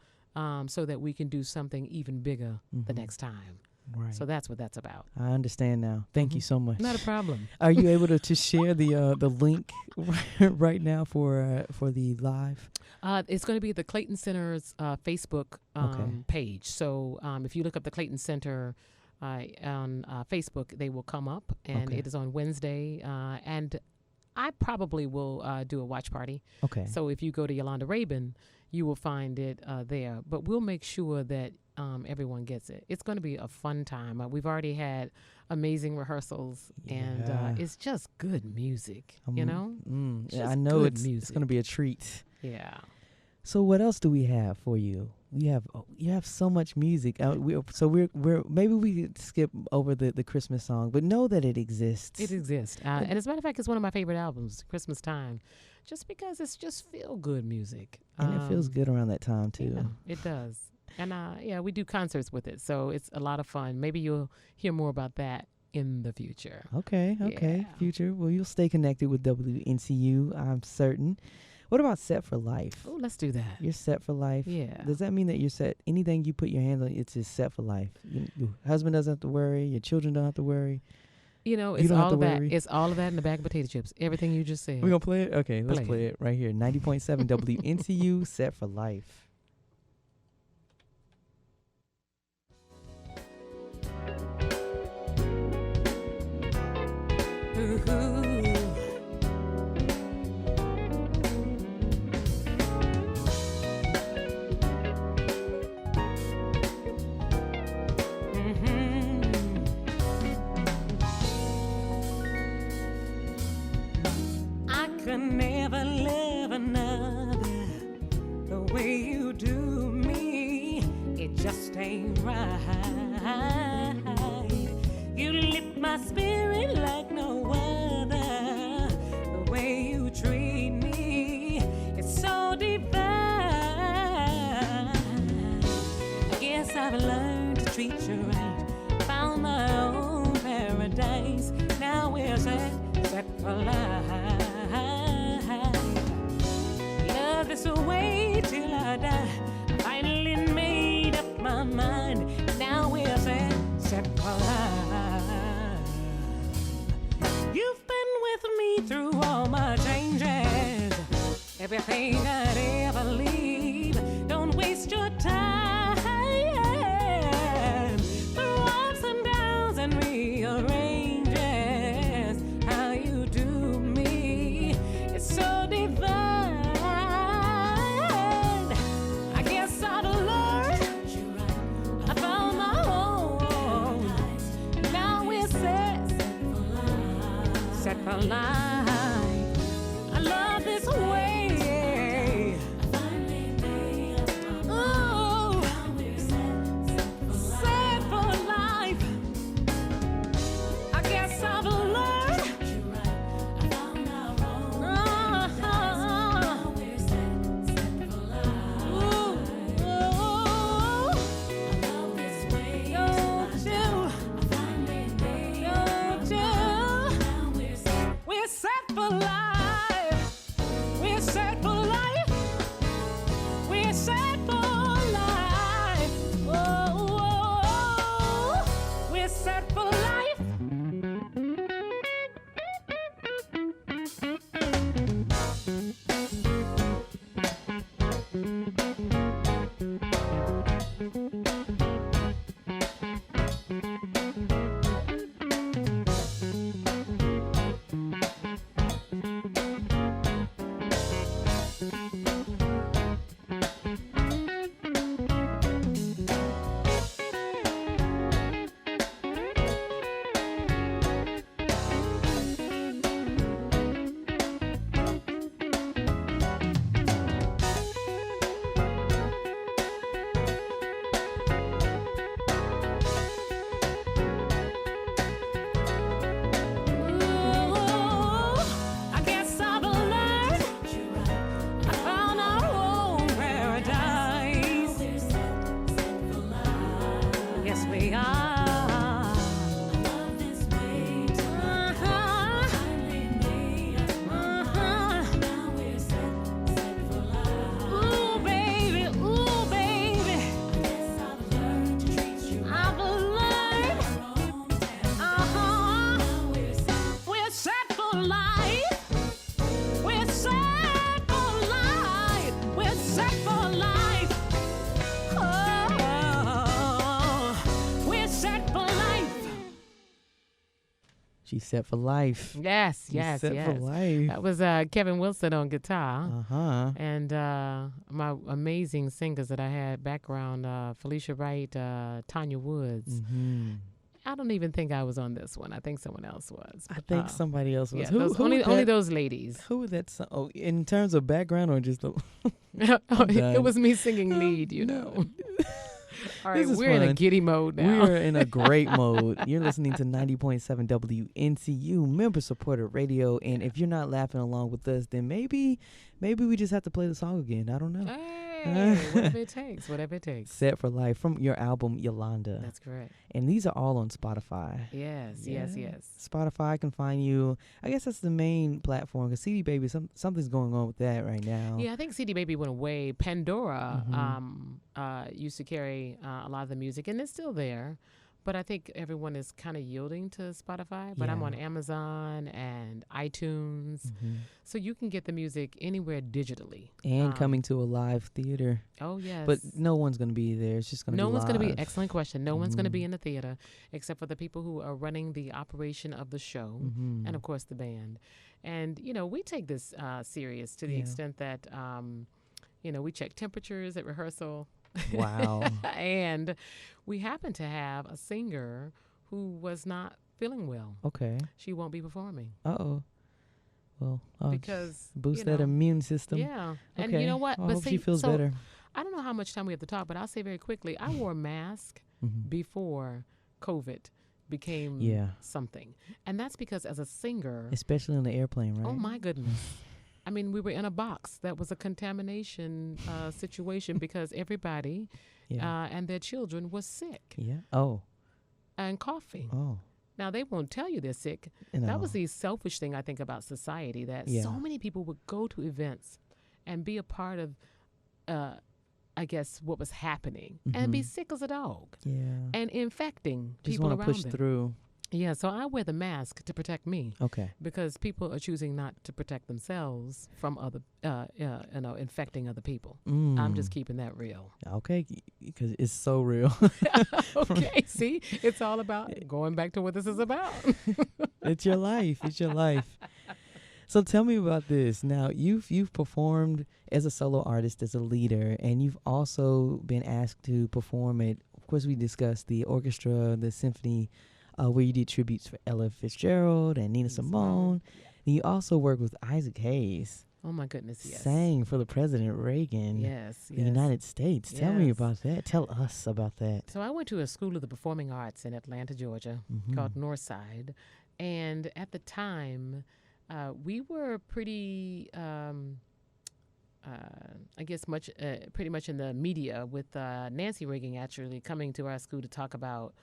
So that we can do something even bigger the next time. Right. So that's what that's about. I understand now. Thank you so much. Not a problem. Are you able to share the link right now for the live? It's going to be the Clayton Center's Facebook page. So if you look up the Clayton Center on Facebook, they will come up, and it is on Wednesday. And I probably will do a watch party. Okay. So if you go to Yolanda Rabun, you will find it there. But we'll make sure that everyone gets it. It's going to be a fun time. We've already had amazing rehearsals, and it's just good music, you know? I know it's going to be a treat. Yeah. So what else do we have for you? You have so much music. Maybe we could skip over the Christmas song, but know that it exists. It exists, and as a matter of fact, it's one of my favorite albums, Christmas Time, just because it's just feel good music, and it feels good around that time too. Yeah, it does, and we do concerts with it, so it's a lot of fun. Maybe you'll hear more about that in the future. Okay, future. Well, you'll stay connected with WNCU, I'm certain. What about set for life? Oh, let's do that. You're set for life? Yeah. Does that mean that you're set? Anything you put your hands on, it's just set for life? Your husband doesn't have to worry. Your children don't have to worry. You know, it's all of that. It's all of that in the bag of potato chips. Everything you just said. We're going to play it? Okay, let's play it right here. 90.7 WNCU, set for life. Never love another the way you do me. It just ain't right. You lift my spirit like no other. The way you treat me, it's so divine. I guess I've learned to treat you right. Found my own paradise. Now we're set for life. This away till I die. Finally made up my mind. Now we're set for life. You've been with me through all my changes. Everything I'd ever leave. Don't waste your time. Through ups and downs and rearranges. How you do me, it's so divine. For life, I love this way. She's set for life. Yes. Set for life. That was Kevin Wilson on guitar. Uh-huh. And my amazing singers that I had background, Felicia Wright, Tanya Woods. Mm-hmm. I don't even think I was on this one. I think someone else was. I think somebody else was. Yeah, only those ladies. Who was that? In terms of background or just the... It was me singing lead, you know. All right, we're in a giddy mode now. We're in a great mode. You're listening to 90.7 WNCU, member-supported radio. And if you're not laughing along with us, then maybe we just have to play the song again. I don't know. Hey, whatever it takes. Set for Life from your album, Yolanda. That's correct. And these are all on Spotify. Yes. Spotify can find you. I guess that's the main platform because CD Baby, something's going on with that right now. Yeah, I think CD Baby went away. Pandora used to carry a lot of the music, and it's still there. But I think everyone is kind of yielding to Spotify. But I'm on Amazon and iTunes. Mm-hmm. So you can get the music anywhere digitally. And coming to a live theater. Oh, yes. But no one's going to be there. It's just going to be live. No one's going to be, excellent question. No one's going to be in the theater except for the people who are running the operation of the show. Mm-hmm. And, of course, the band. And, we take this serious to the extent that, we check temperatures at rehearsal. Wow. And we happen to have a singer who was not feeling well. Okay. She won't be performing. Uh-oh. Well, because boost that immune system. Yeah. Okay. And you know what? Well, I hope she feels better. I don't know how much time we have to talk, but I'll say very quickly, I wore a mask before COVID became something. And that's because as a singer... Especially on the airplane, right? Oh, my goodness. I mean, we were in a box. That was a contamination situation because everybody and their children was sick. Yeah. Oh. And coughing. Oh. Now, they won't tell you they're sick. No. That was the selfish thing, I think, about society, that so many people would go to events and be a part of, I guess, what was happening and be sick as a dog. Yeah. And infecting just people around them. Just want to push through. Yeah, so I wear the mask to protect me. Okay. Because people are choosing not to protect themselves from other, infecting other people. I'm just keeping that real. Okay, because it's so real. Okay, see, it's all about going back to what this is about. It's your life. It's your life. So tell me about this. Now, you've performed as a solo artist, as a leader, and you've also been asked to perform at, of course, we discussed the orchestra, the symphony, where you did tributes for Ella Fitzgerald and Nina Simone. Yeah. And you also worked with Isaac Hayes. Oh, my goodness, yes. Sang for the President Reagan. Yes. The United States. Yes. Tell me about that. Tell us about that. So I went to a school of the performing arts in Atlanta, Georgia, called Northside. And at the time, we were pretty, pretty much in the media with Nancy Reagan actually coming to our school to talk about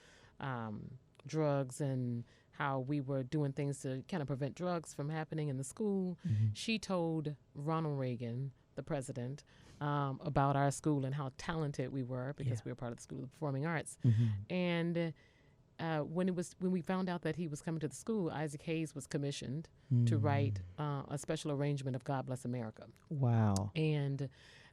drugs and how we were doing things to kind of prevent drugs from happening in the school. She told Ronald Reagan, the president, about our school and how talented we were because we were part of the School of the Performing Arts. And when we found out that he was coming to the school, Isaac Hayes was commissioned to write a special arrangement of God Bless America. Wow. And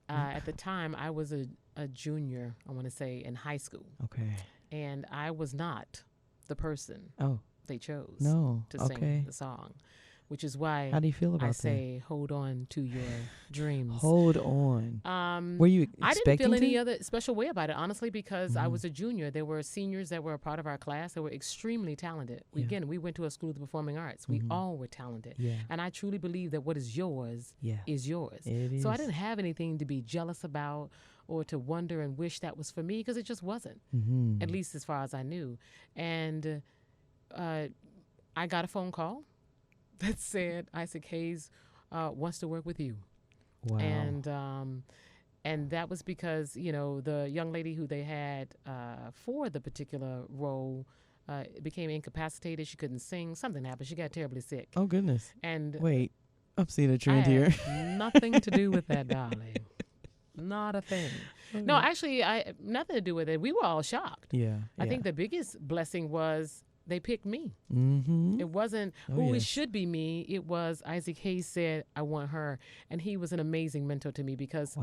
at the time, I was a junior, I want to say, in high school. Okay. And I was not the person they chose to sing the song, which is why how do you feel about I say hold on to your dreams. Hold on. Were you expecting I didn't feel any other special way about it, honestly, because I was a junior. There were seniors that were a part of our class that were extremely talented. Again, we went to a school of the performing arts. We all were talented. And I truly believe that what is yours is yours. So I didn't have anything to be jealous about or to wonder and wish that was for me, because it just wasn't, at least as far as I knew. And I got a phone call that said Isaac Hayes wants to work with you. Wow. And that was because, the young lady who they had for the particular role became incapacitated. She couldn't sing. Something happened. She got terribly sick. Oh, goodness. And wait, I'm seeing a trend here. Nothing to do with that, darling. Not a thing. Okay. No, actually, nothing to do with it. We were all shocked. Yeah. I think the biggest blessing was they picked me. It wasn't, it should be me. It was Isaac Hayes said, I want her. And he was an amazing mentor to me because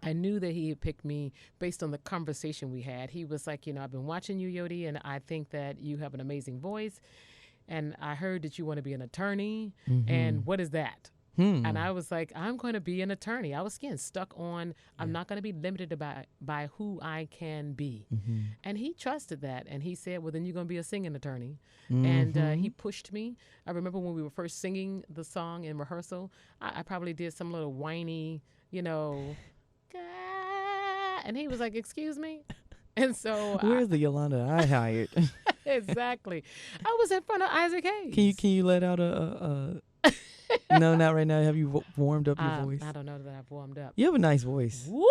I knew that he had picked me based on the conversation we had. He was like, I've been watching you, Yodi, and I think that you have an amazing voice. and I heard that you want to be an attorney, and what is that? And I was like, I'm going to be an attorney. I was getting stuck on, I'm not going to be limited by who I can be. And he trusted that. And he said, well, then you're going to be a singing attorney. And he pushed me. I remember when we were first singing the song in rehearsal, I probably did some little whiny, you know, and he was like, excuse me? And so where's the Yolanda I hired? Exactly. I was in front of Isaac Hayes. Can you let out a no, not right now. Have you warmed up your voice? I don't know that I've warmed up. You have a nice voice. Woo!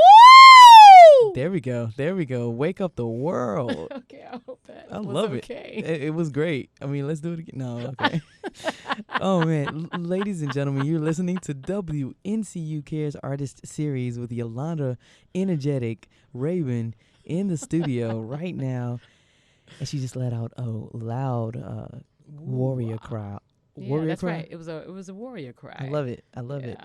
There we go. There we go. Wake up the world. Okay, I hope that I was love okay. It was great. I mean, let's do it again. No, okay. Oh, man. Ladies and gentlemen, you're listening to WNCU Cares Artist Series with Yolanda Energetic Rabun in the studio right now. And she just let out a loud warrior cry. Yeah, that's cry? Right. It was a warrior cry. I love it. I love it.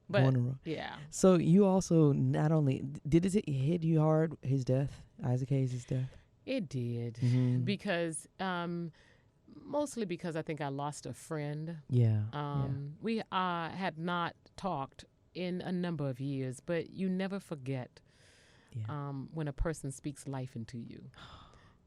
But yeah. So you also not only did it hit you hard, his death, Isaac Hayes' death? It did because mostly because I think I lost a friend. Yeah. We had not talked in a number of years, but you never forget when a person speaks life into you.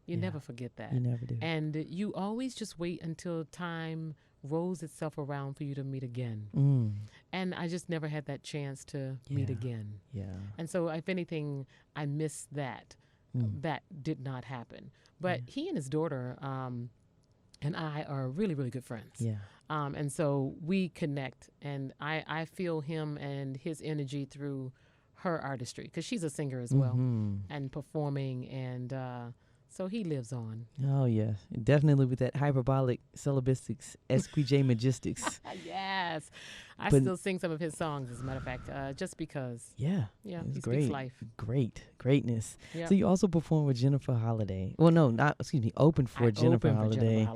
You never forget that. You never do. And you always just wait until time rolls itself around for you to meet again. And I just never had that chance to meet again. Yeah. And so if anything, I missed that. That did not happen. But he and his daughter and I are really, really good friends. Yeah. And so we connect, and I feel him and his energy through her artistry, because she's a singer as well and performing, and so he lives on. Oh, yes. Definitely with that hyperbolic syllabistics, SQJ magistics. Yes. I still sing some of his songs, as a matter of fact, just because. Yeah. Yeah, he great. speaks life. Greatness. Yep. So you also performed with Jennifer Holliday. Well, no, opened for Jennifer Holliday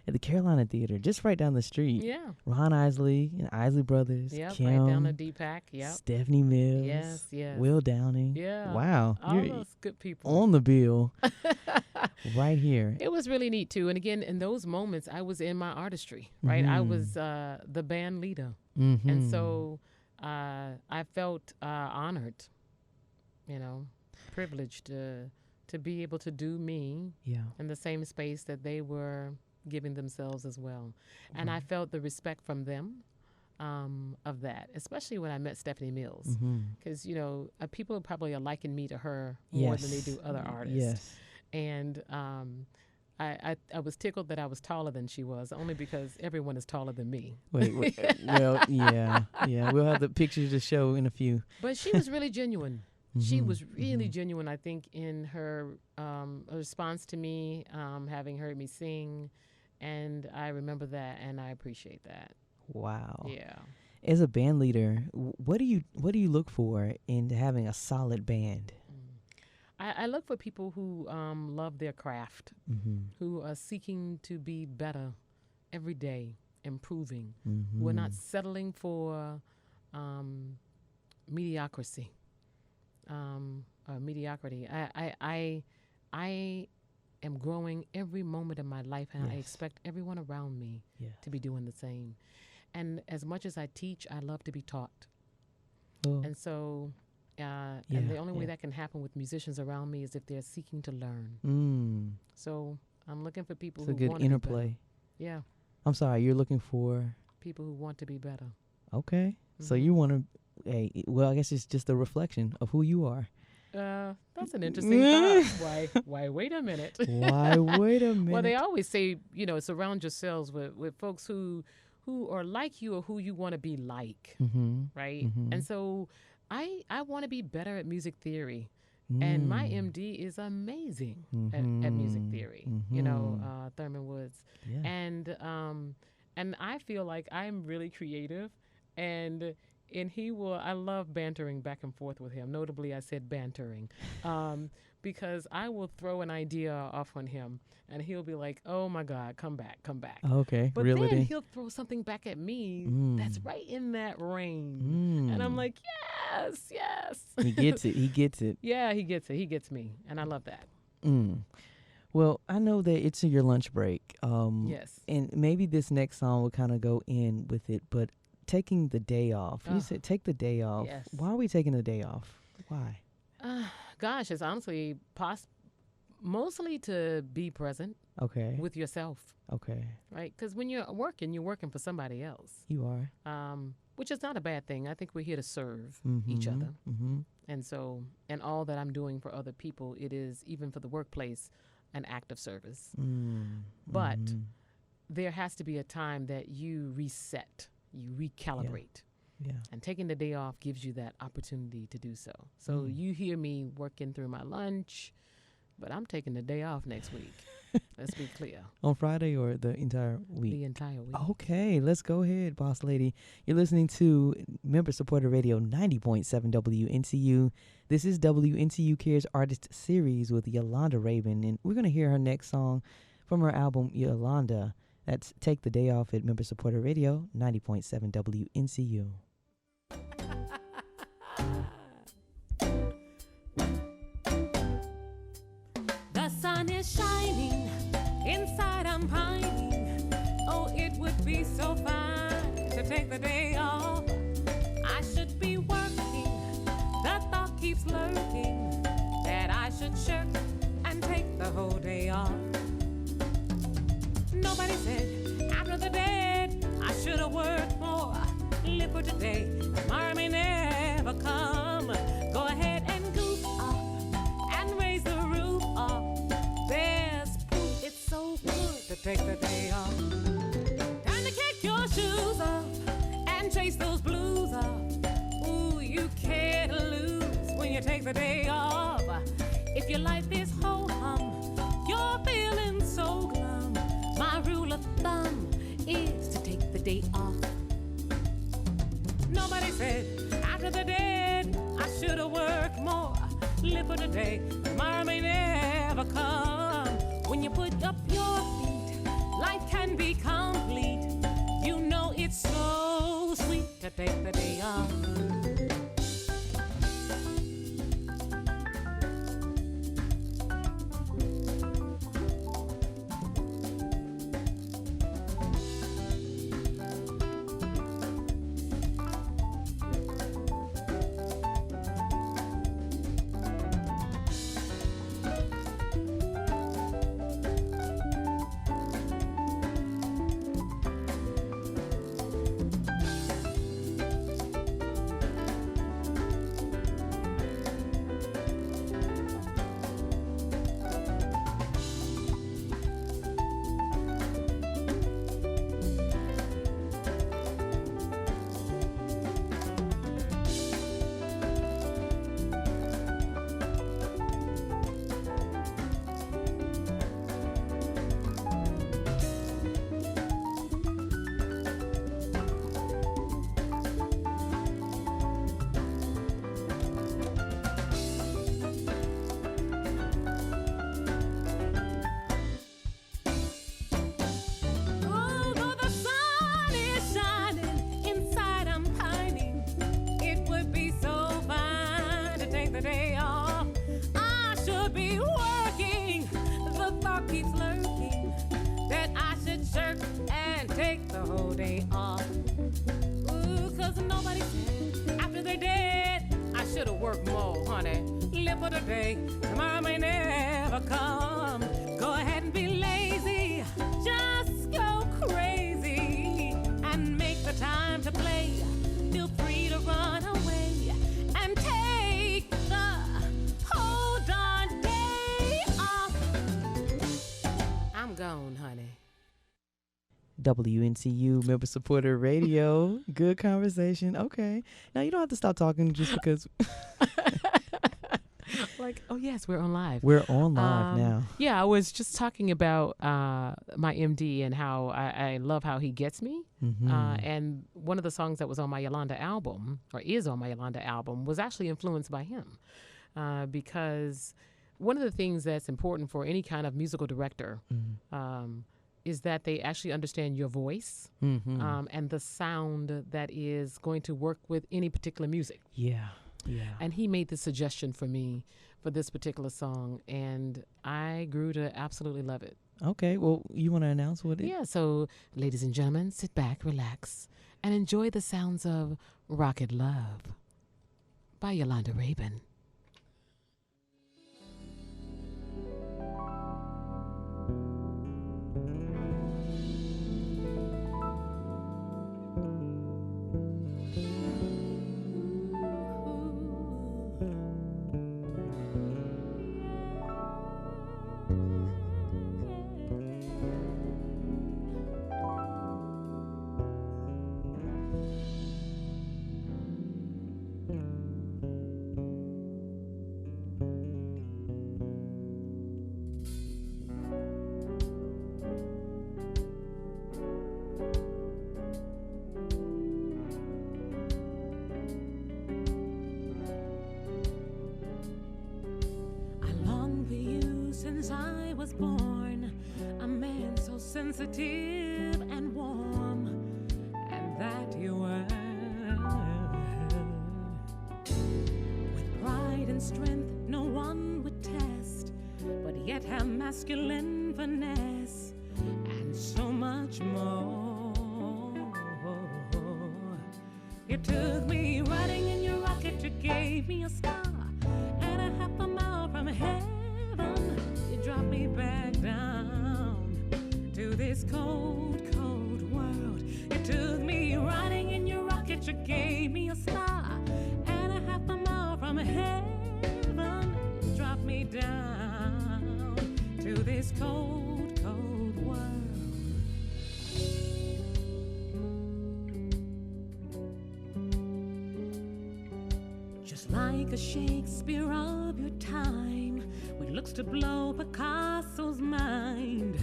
at the Carolina Theater, just right down the street. Yeah. Ron Isley and Isley Brothers. Yeah, Kim, right down the Deepak. Yeah. Stephanie Mills. Yes. Will Downing. Yeah. Wow. All those good people. On the bill. Right here. It was really neat, too. And again, in those moments, I was in my artistry, right? I was the band leader. And so I felt honored, privileged to be able to do me in the same space that they were giving themselves as well. And I felt the respect from them of that, especially when I met Stephanie Mills. Because, people probably are liking me to her more than they do other artists. Yes. And I was tickled that I was taller than she was, only because everyone is taller than me. Wait. Well, yeah. We'll have the pictures to show in a few. But she was really genuine. She was really genuine, I think, in her response to me, having heard me sing. And I remember that, and I appreciate that. Wow. Yeah. As a band leader, what do you look for in having a solid band? I look for people who love their craft, who are seeking to be better every day, improving, who are not settling for mediocrity. I am growing every moment of my life, and I expect everyone around me to be doing the same. And as much as I teach, I love to be taught. Oh. And so... and the only way that can happen with musicians around me is if they're seeking to learn. So I'm looking for people who want to be better. It's a good interplay. Yeah. I'm sorry, you're looking for? People who want to be better. Okay. So you want to, I guess it's just a reflection of who you are. That's an interesting thought. Why wait a minute? Why wait a minute? Well, they always say, surround yourselves with folks who are like you or who you want to be like, right? And so... I want to be better at music theory, and my MD is amazing at music theory. Thurman Woods, and I feel like I'm really creative, and he will. I love bantering back and forth with him. Notably, I said bantering, because I will throw an idea off on him, and he'll be like, "Oh my God, come back." Okay, but then he'll throw something back at me that's right in that range, and I'm like, yes. He gets it. Yeah, he gets it. He gets me, and I love that. Well, I know that it's your lunch break. Yes. And maybe this next song will kind of go in with it, but taking the day off. You said take the day off. Yes. Why are we taking the day off? Why? Gosh, it's honestly mostly to be present. Okay. With yourself. Okay. Right? Because when you're working for somebody else. You are. Which is not a bad thing. I think we're here to serve each other. Mm-hmm. And so, and all that I'm doing for other people, it is, even for the workplace, an act of service. But there has to be a time that you reset, you recalibrate. Yeah. And taking the day off gives you that opportunity to do so. So you hear me working through my lunch, but I'm taking the day off next week. Let's be clear. On Friday or the entire week? The entire week. Okay, let's go ahead, boss lady. You're listening to member-supported radio 90.7 WNCU. This is WNCU Cares Artist Series with Yolanda Rabun, and we're going to hear her next song from her album, Yolanda. That's Take the Day Off at member-supported radio 90.7 WNCU. The sun is shining, inside I'm pining. Oh, it would be so fine to take the day off. I should be working, the thought keeps lurking that I should shirk and take the whole day off. Nobody said after the dead I should have worked more. Live for today, tomorrow may never come. Go ahead and goof off and raise the roof off. There's proof it's so good to take the day off. Time to kick your shoes off and chase those blues off. Ooh, you can't lose when you take the day off. If your life is ho-hum, you're feeling so glum, my rule of thumb is to take the day off. Nobody said after the dead I should have worked more. Live for today, tomorrow may never come. When you put up your feet, life can be complete. You know it's so sweet to take the day off. WNCU member supporter radio. Good conversation. Okay. Now you don't have to stop talking just because. Like, oh yes, we're on live. We're on live now. Yeah, I was just talking about my MD and how I love how he gets me. Mm-hmm. And one of the songs that was on my Yolanda album, or is on my Yolanda album, was actually influenced by him. Because one of the things that's important for any kind of musical director is that they actually understand your voice and the sound that is going to work with any particular music. Yeah. And he made the suggestion for me for this particular song, and I grew to absolutely love it. Okay, well, you want to announce what it is? Yeah, so ladies and gentlemen, sit back, relax, and enjoy the sounds of Rocket Love by Yolanda Rabun. Since I was born, a man so sensitive and warm, and that you were. With pride and strength no one would test, but yet have masculine finesse, and so much more. You took me riding in your rocket, you gave me a star, and a half a mile from heaven. You dropped me back down to this cold, cold world. You took me riding in your rocket, you gave me a star, and a half a mile from heaven. You dropped me down to this cold, cold world. Just like a Shakespeare of your time, which looks to blow Picasso's mind.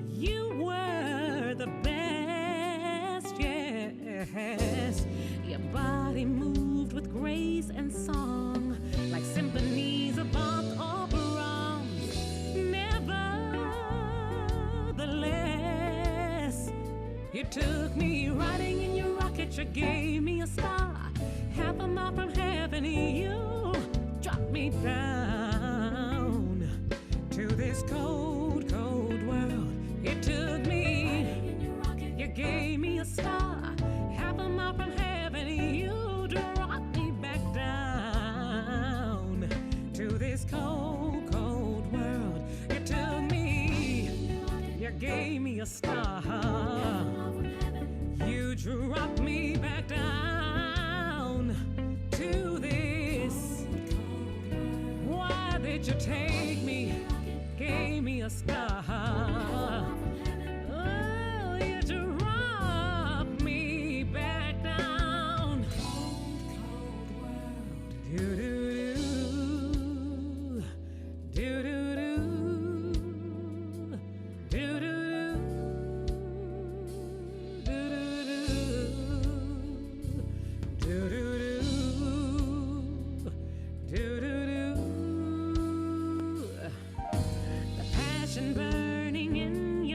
You were the best, yes. Your body moved with grace and song, like symphonies of Bach or Brahms. Nevertheless, you took me riding in your rocket, you gave me a star, half a mile from heaven, you dropped me down to this cold, cold world. You took me, you gave me a star, half a mile from heaven, you dropped me back down to this cold, cold world. You took me, you gave me a star, you dropped me back down to this. Why did you take me? Gave me a star. Oh, you dropped me back down. Do do do do do do do burning in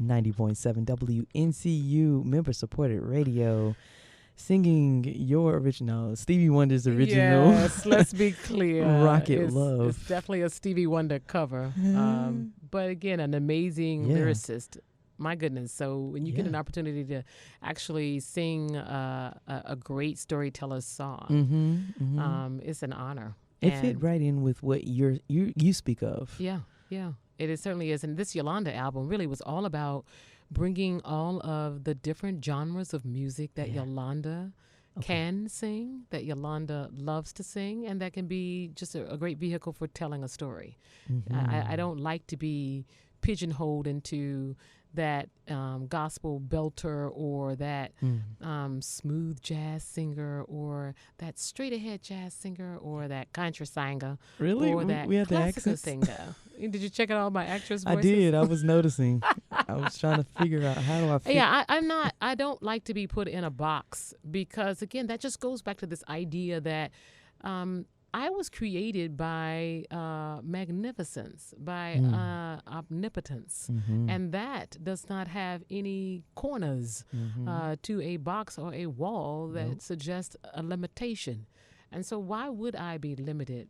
90.7 WNCU member-supported radio, singing your original, Stevie Wonder's original. Yes, let's be clear. Rocket Love. It's definitely a Stevie Wonder cover. But again, an amazing lyricist. My goodness. So when you get an opportunity to actually sing a great storyteller's song, it's an honor. It fit right in with what you speak of. Yeah. It certainly is. And this Yolanda album really was all about bringing all of the different genres of music that Yolanda can sing, that Yolanda loves to sing, and that can be just a great vehicle for telling a story. I don't like to be pigeonholed into that gospel belter or that smooth jazz singer or that straight ahead jazz singer or that country singer or that we had classical singer. Did you check out all my actress voices? I did. I was noticing. I was trying to figure out how do I fit. Yeah, I don't like to be put in a box because, again, that just goes back to this idea that I was created by magnificence, by omnipotence, and that does not have any corners to a box or a wall that suggests a limitation. And so why would I be limited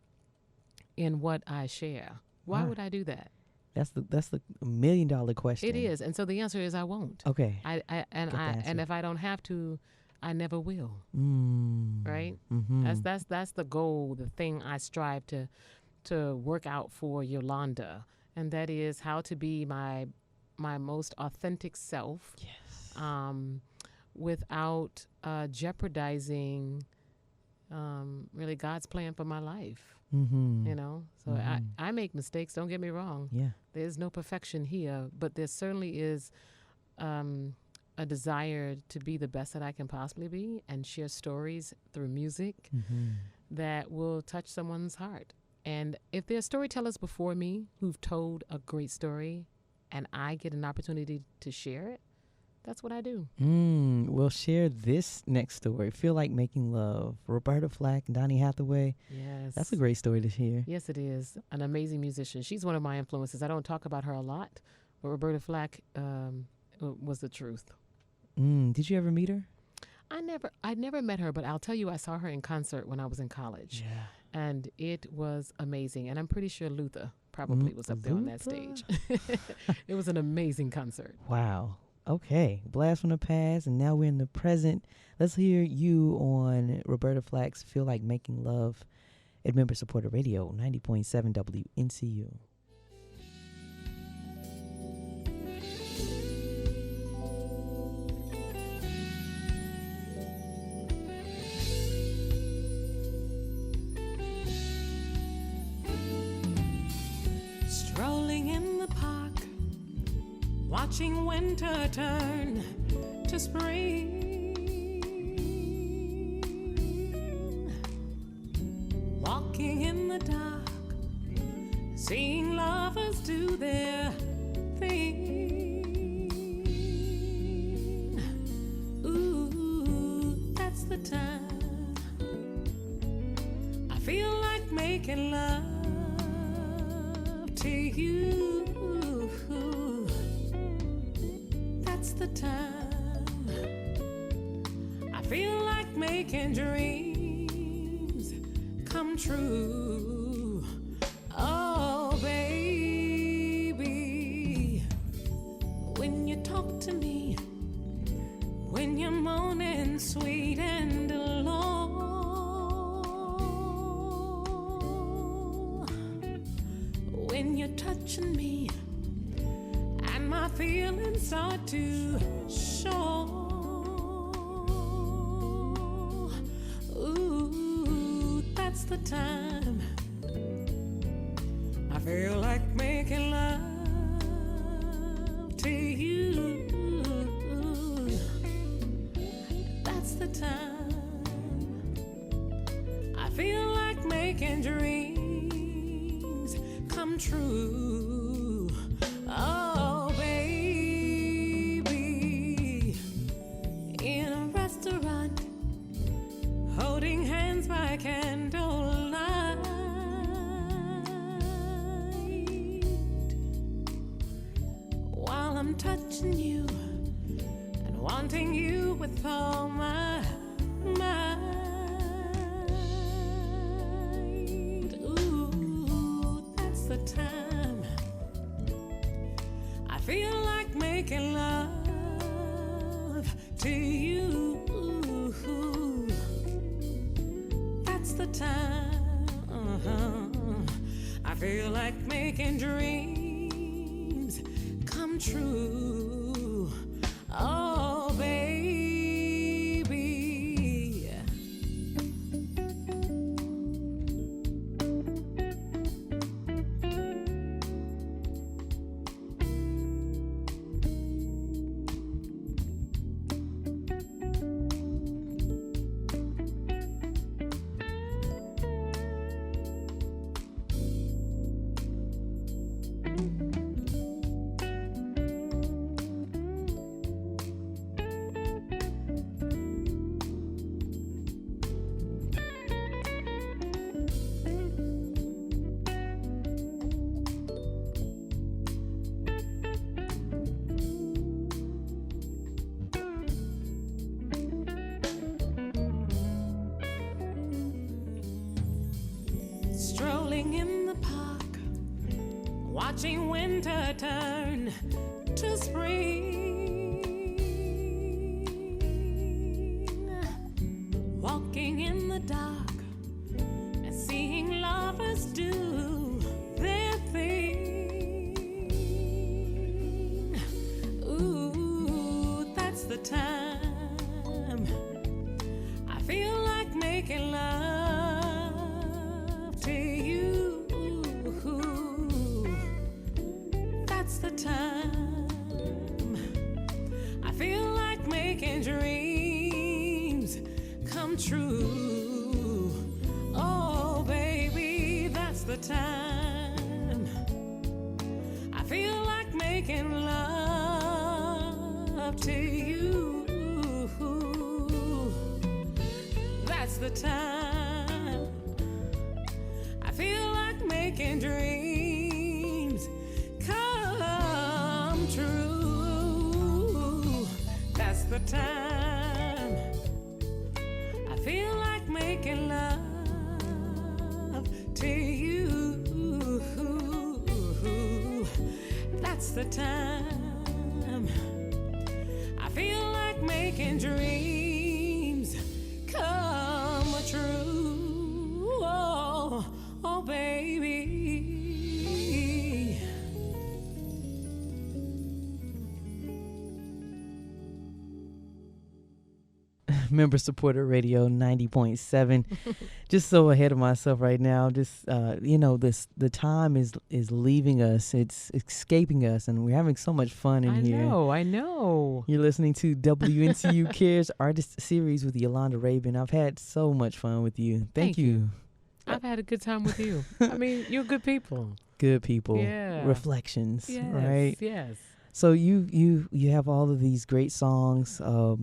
in what I share? Why would I do that? That's the $1 million question. It is, and so the answer is I won't. Okay. And if I don't have to, I never will. Right? That's the goal, the thing I strive to work out for Yolanda, and that is how to be my most authentic self. Yes. Without jeopardizing really God's plan for my life. You know, so I make mistakes. Don't get me wrong. Yeah. There's no perfection here, but there certainly is a desire to be the best that I can possibly be and share stories through music that will touch someone's heart. And if there are storytellers before me who've told a great story and I get an opportunity to share it, that's what I do. We'll share this next story. Feel Like Making Love. Roberta Flack and Donny Hathaway. Yes. That's a great story to hear. Yes, it is. An amazing musician. She's one of my influences. I don't talk about her a lot, but Roberta Flack was the truth. Did you ever meet her? I never met her, but I'll tell you, I saw her in concert when I was in college. Yeah. And it was amazing. And I'm pretty sure Luther probably was up there on that stage. It was an amazing concert. Wow. Okay, blast from the past, and now we're in the present. Let's hear you on Roberta Flack's Feel Like Making Love at Member Supported Radio, 90.7 WNCU. Strolling in the park, watching winter turn to spring, walking in the dark, seeing lovers do their thing. Ooh, that's the time I feel like making love to you. The time I feel like making dreams come true. Oh, baby, when you talk to me, when you're moaning sweet and alone, when you're touching me and my feelings start to show. Ooh, that's the time I feel like making love to you. That's the time I feel like making dreams come true. Oh, baby, in a restaurant, holding hands by candlelight, while I'm touching missing you and wanting you with all my mind. Ooh, that's the time I feel like making love to you. Ooh, that's the time I feel like making dreams come true. Oh, baby. Strolling in the park, watching winter turn to spring, walking in the dark and seeing lovers do their thing. Ooh, that's the time I feel like making love to you. That's the time I feel like making dreams come true. Oh, baby, that's the time I feel like making love to you. That's the time I feel like making dreams come true. That's the time I feel like making love to you. That's the time I feel like making dreams come true. Oh, oh, baby. Member supported radio 90.7. Just so ahead of myself right now. Just the time is leaving us. It's escaping us, and we're having so much fun in here. I know. You're listening to WNCU Cares Artist Series with Yolanda Rabun. I've had so much fun with you. Thank you. I've had a good time with you. I mean, you're good people. Good people. Yeah. Reflections. Yes, right? Yes. So you have all of these great songs.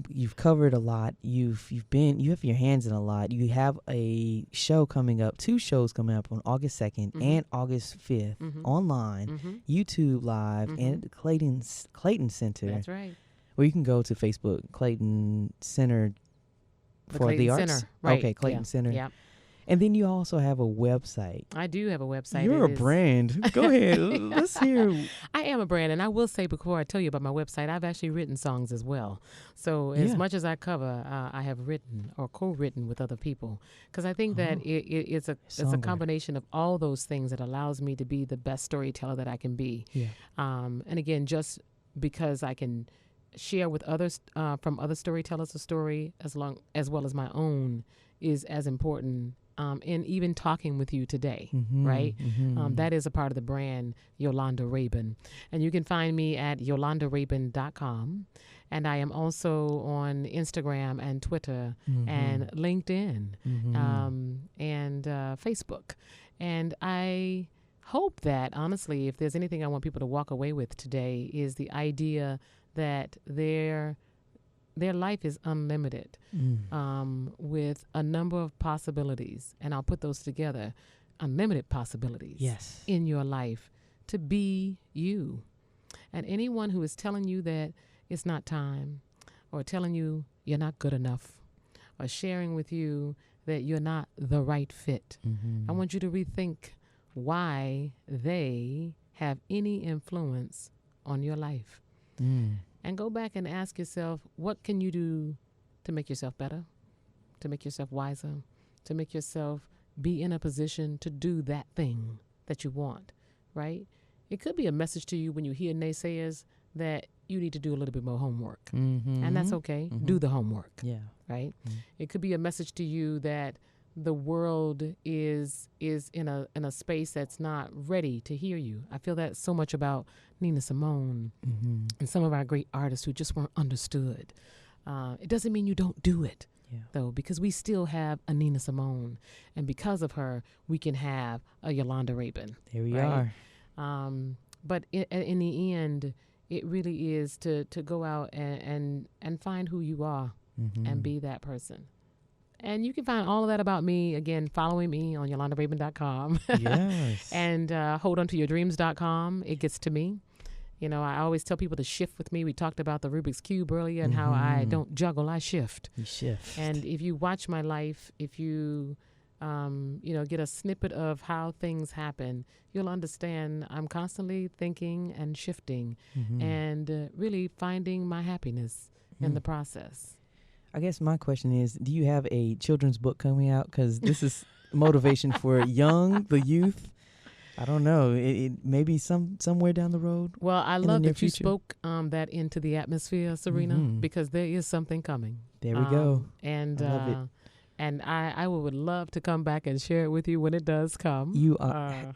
You've covered a lot. You have your hands in a lot. You have a show coming up, 2 shows coming up on August 2nd and August 5th online, YouTube Live, and at the Clayton Center. That's right. Well, you can go to Facebook, Clayton Center for the Arts. Center. Right. Okay, Clayton Center. Yeah. And then you also have a website. I do have a website. You're a brand. Go ahead. Let's hear. I am a brand. And I will say, before I tell you about my website, I've actually written songs as well. So as much as I cover, I have written or co-written with other people. Because I think that it's a combination of all those things that allows me to be the best storyteller that I can be. Yeah. And again, just because I can share with others from other storytellers a story as well as my own is as important. And even talking with you today, right? That is a part of the brand Yolanda Rabun. And you can find me at yolandarabun.com. And I am also on Instagram and Twitter and LinkedIn and Facebook. And I hope that, honestly, if there's anything I want people to walk away with today is the idea that their life is unlimited with a number of possibilities. And I'll put those together, unlimited possibilities in your life to be you. And anyone who is telling you that it's not time, or telling you you're not good enough, or sharing with you that you're not the right fit, I want you to rethink why they have any influence on your life. And go back and ask yourself, what can you do to make yourself better, to make yourself wiser, to make yourself be in a position to do that thing that you want, right? It could be a message to you when you hear naysayers that you need to do a little bit more homework. And that's okay. Do the homework. Yeah. Right? It could be a message to you that the world is in a space that's not ready to hear you. I feel that so much about Nina Simone and some of our great artists who just weren't understood. It doesn't mean you don't do it, though, because we still have a Nina Simone, and because of her, we can have a Yolanda Rabun. There we are. But in the end, it really is to go out and find who you are and be that person. And you can find all of that about me, again, following me on YolandaRabun.com. Yes. And HoldOnToYourDreams.com. It gets to me. You know, I always tell people to shift with me. We talked about the Rubik's Cube earlier and how I don't juggle, I shift. You shift. And if you watch my life, if you, get a snippet of how things happen, you'll understand I'm constantly thinking and shifting and really finding my happiness in the process. I guess my question is, do you have a children's book coming out? Because this is motivation for the youth. I don't know. It maybe somewhere down the road. Well, I love that you spoke that into the atmosphere, Serena, because there is something coming. There we go. And I love it. And I would love to come back and share it with you when it does come. You are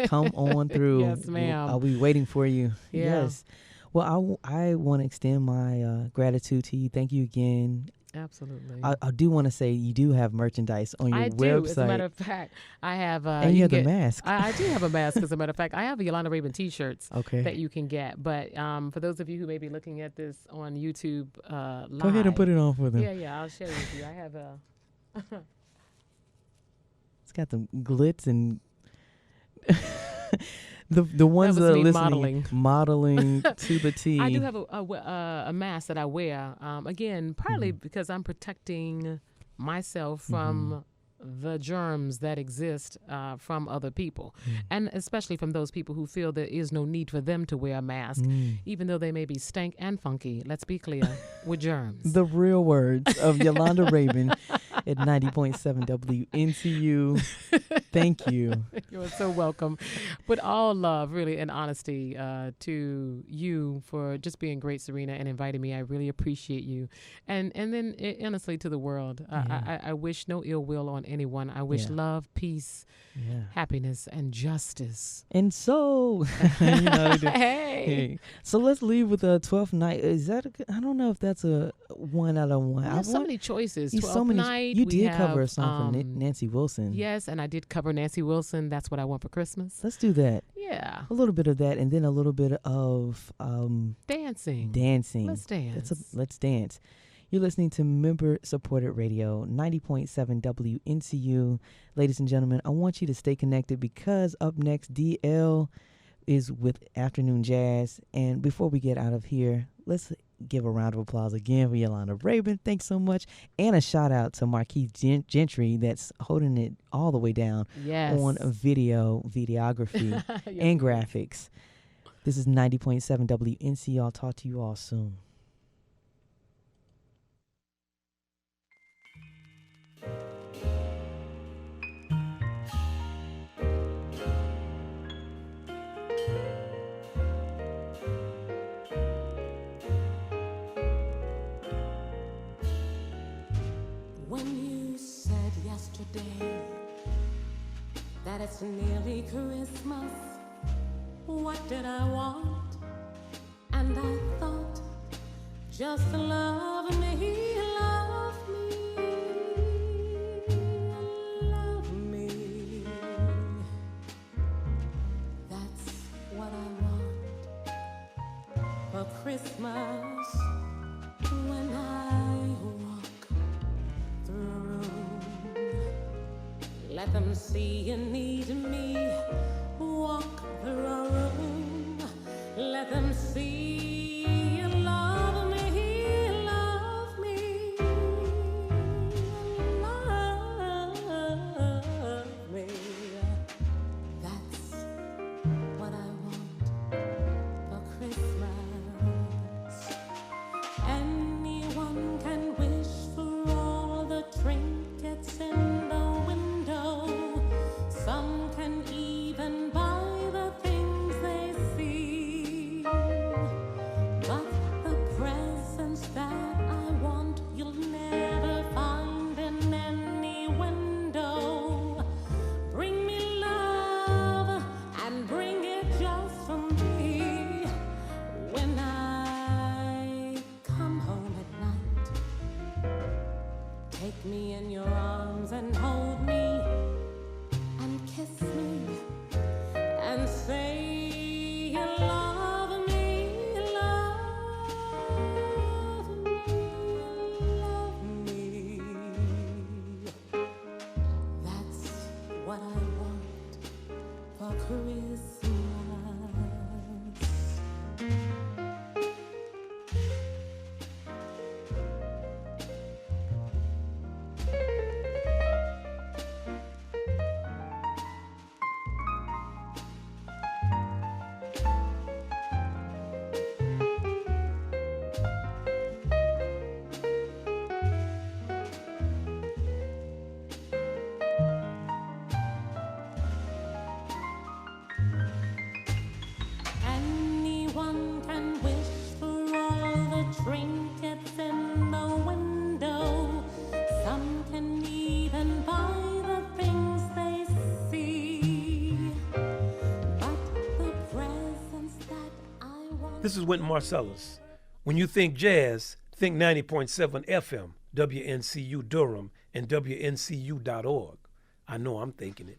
come on through. Yes, ma'am. I'll be waiting for you. Yeah. Yes. Well, I want to extend my gratitude to you. Thank you again. Absolutely. I do want to say you do have merchandise on your website. I do. As a matter of fact, I have. And you have the mask. I do have a mask. As a matter of fact, I have Yolanda Rabun T-shirts that you can get. But for those of you who may be looking at this on YouTube live. Go ahead and put it on for them. Yeah, I'll share it with you. I have a... It's got the glitz and... The ones that are listening, modeling to the T. I do have a mask that I wear, again, partly because I'm protecting myself from the germs that exist from other people, and especially from those people who feel there is no need for them to wear a mask, even though they may be stank and funky, let's be clear, with germs. The real words of Yolanda Rabun at 90.7 WNCU. Thank you. You're so welcome. With all love, really, and honesty to you for just being great, Serena, and inviting me. I really appreciate you. And then, honestly, to the world, I wish no ill will on anyone. I wish love, peace, happiness, and justice. And so, hey. So let's leave with a 12th Night. Is that I don't know if that's a one out of one. I have so many choices. 12th Night. You did cover a song for Nancy Wilson. Yes, and I did cover Nancy Wilson. That's What I Want for Christmas. Let's do that. Yeah. A little bit of that, and then a little bit of dancing. Let's dance. Let's dance. You're listening to member-supported radio, 90.7 WNCU. Ladies and gentlemen, I want you to stay connected because up next, DL is with Afternoon Jazz. And before we get out of here, let's give a round of applause again for Yolanda Rabun. Thanks so much. And a shout-out to Marquise Gentry that's holding it all the way down on videography, and graphics. This is 90.7 WNCU. I'll talk to you all soon. That it's nearly Christmas. What did I want? And I thought, just love me, love me, love me. That's what I want for Christmas. When I walk through a room, let them see you need me. Walk through a room. Let them see This is Wynton Marsalis. When you think jazz, think 90.7 FM, WNCU Durham, and WNCU.org. I know I'm thinking it.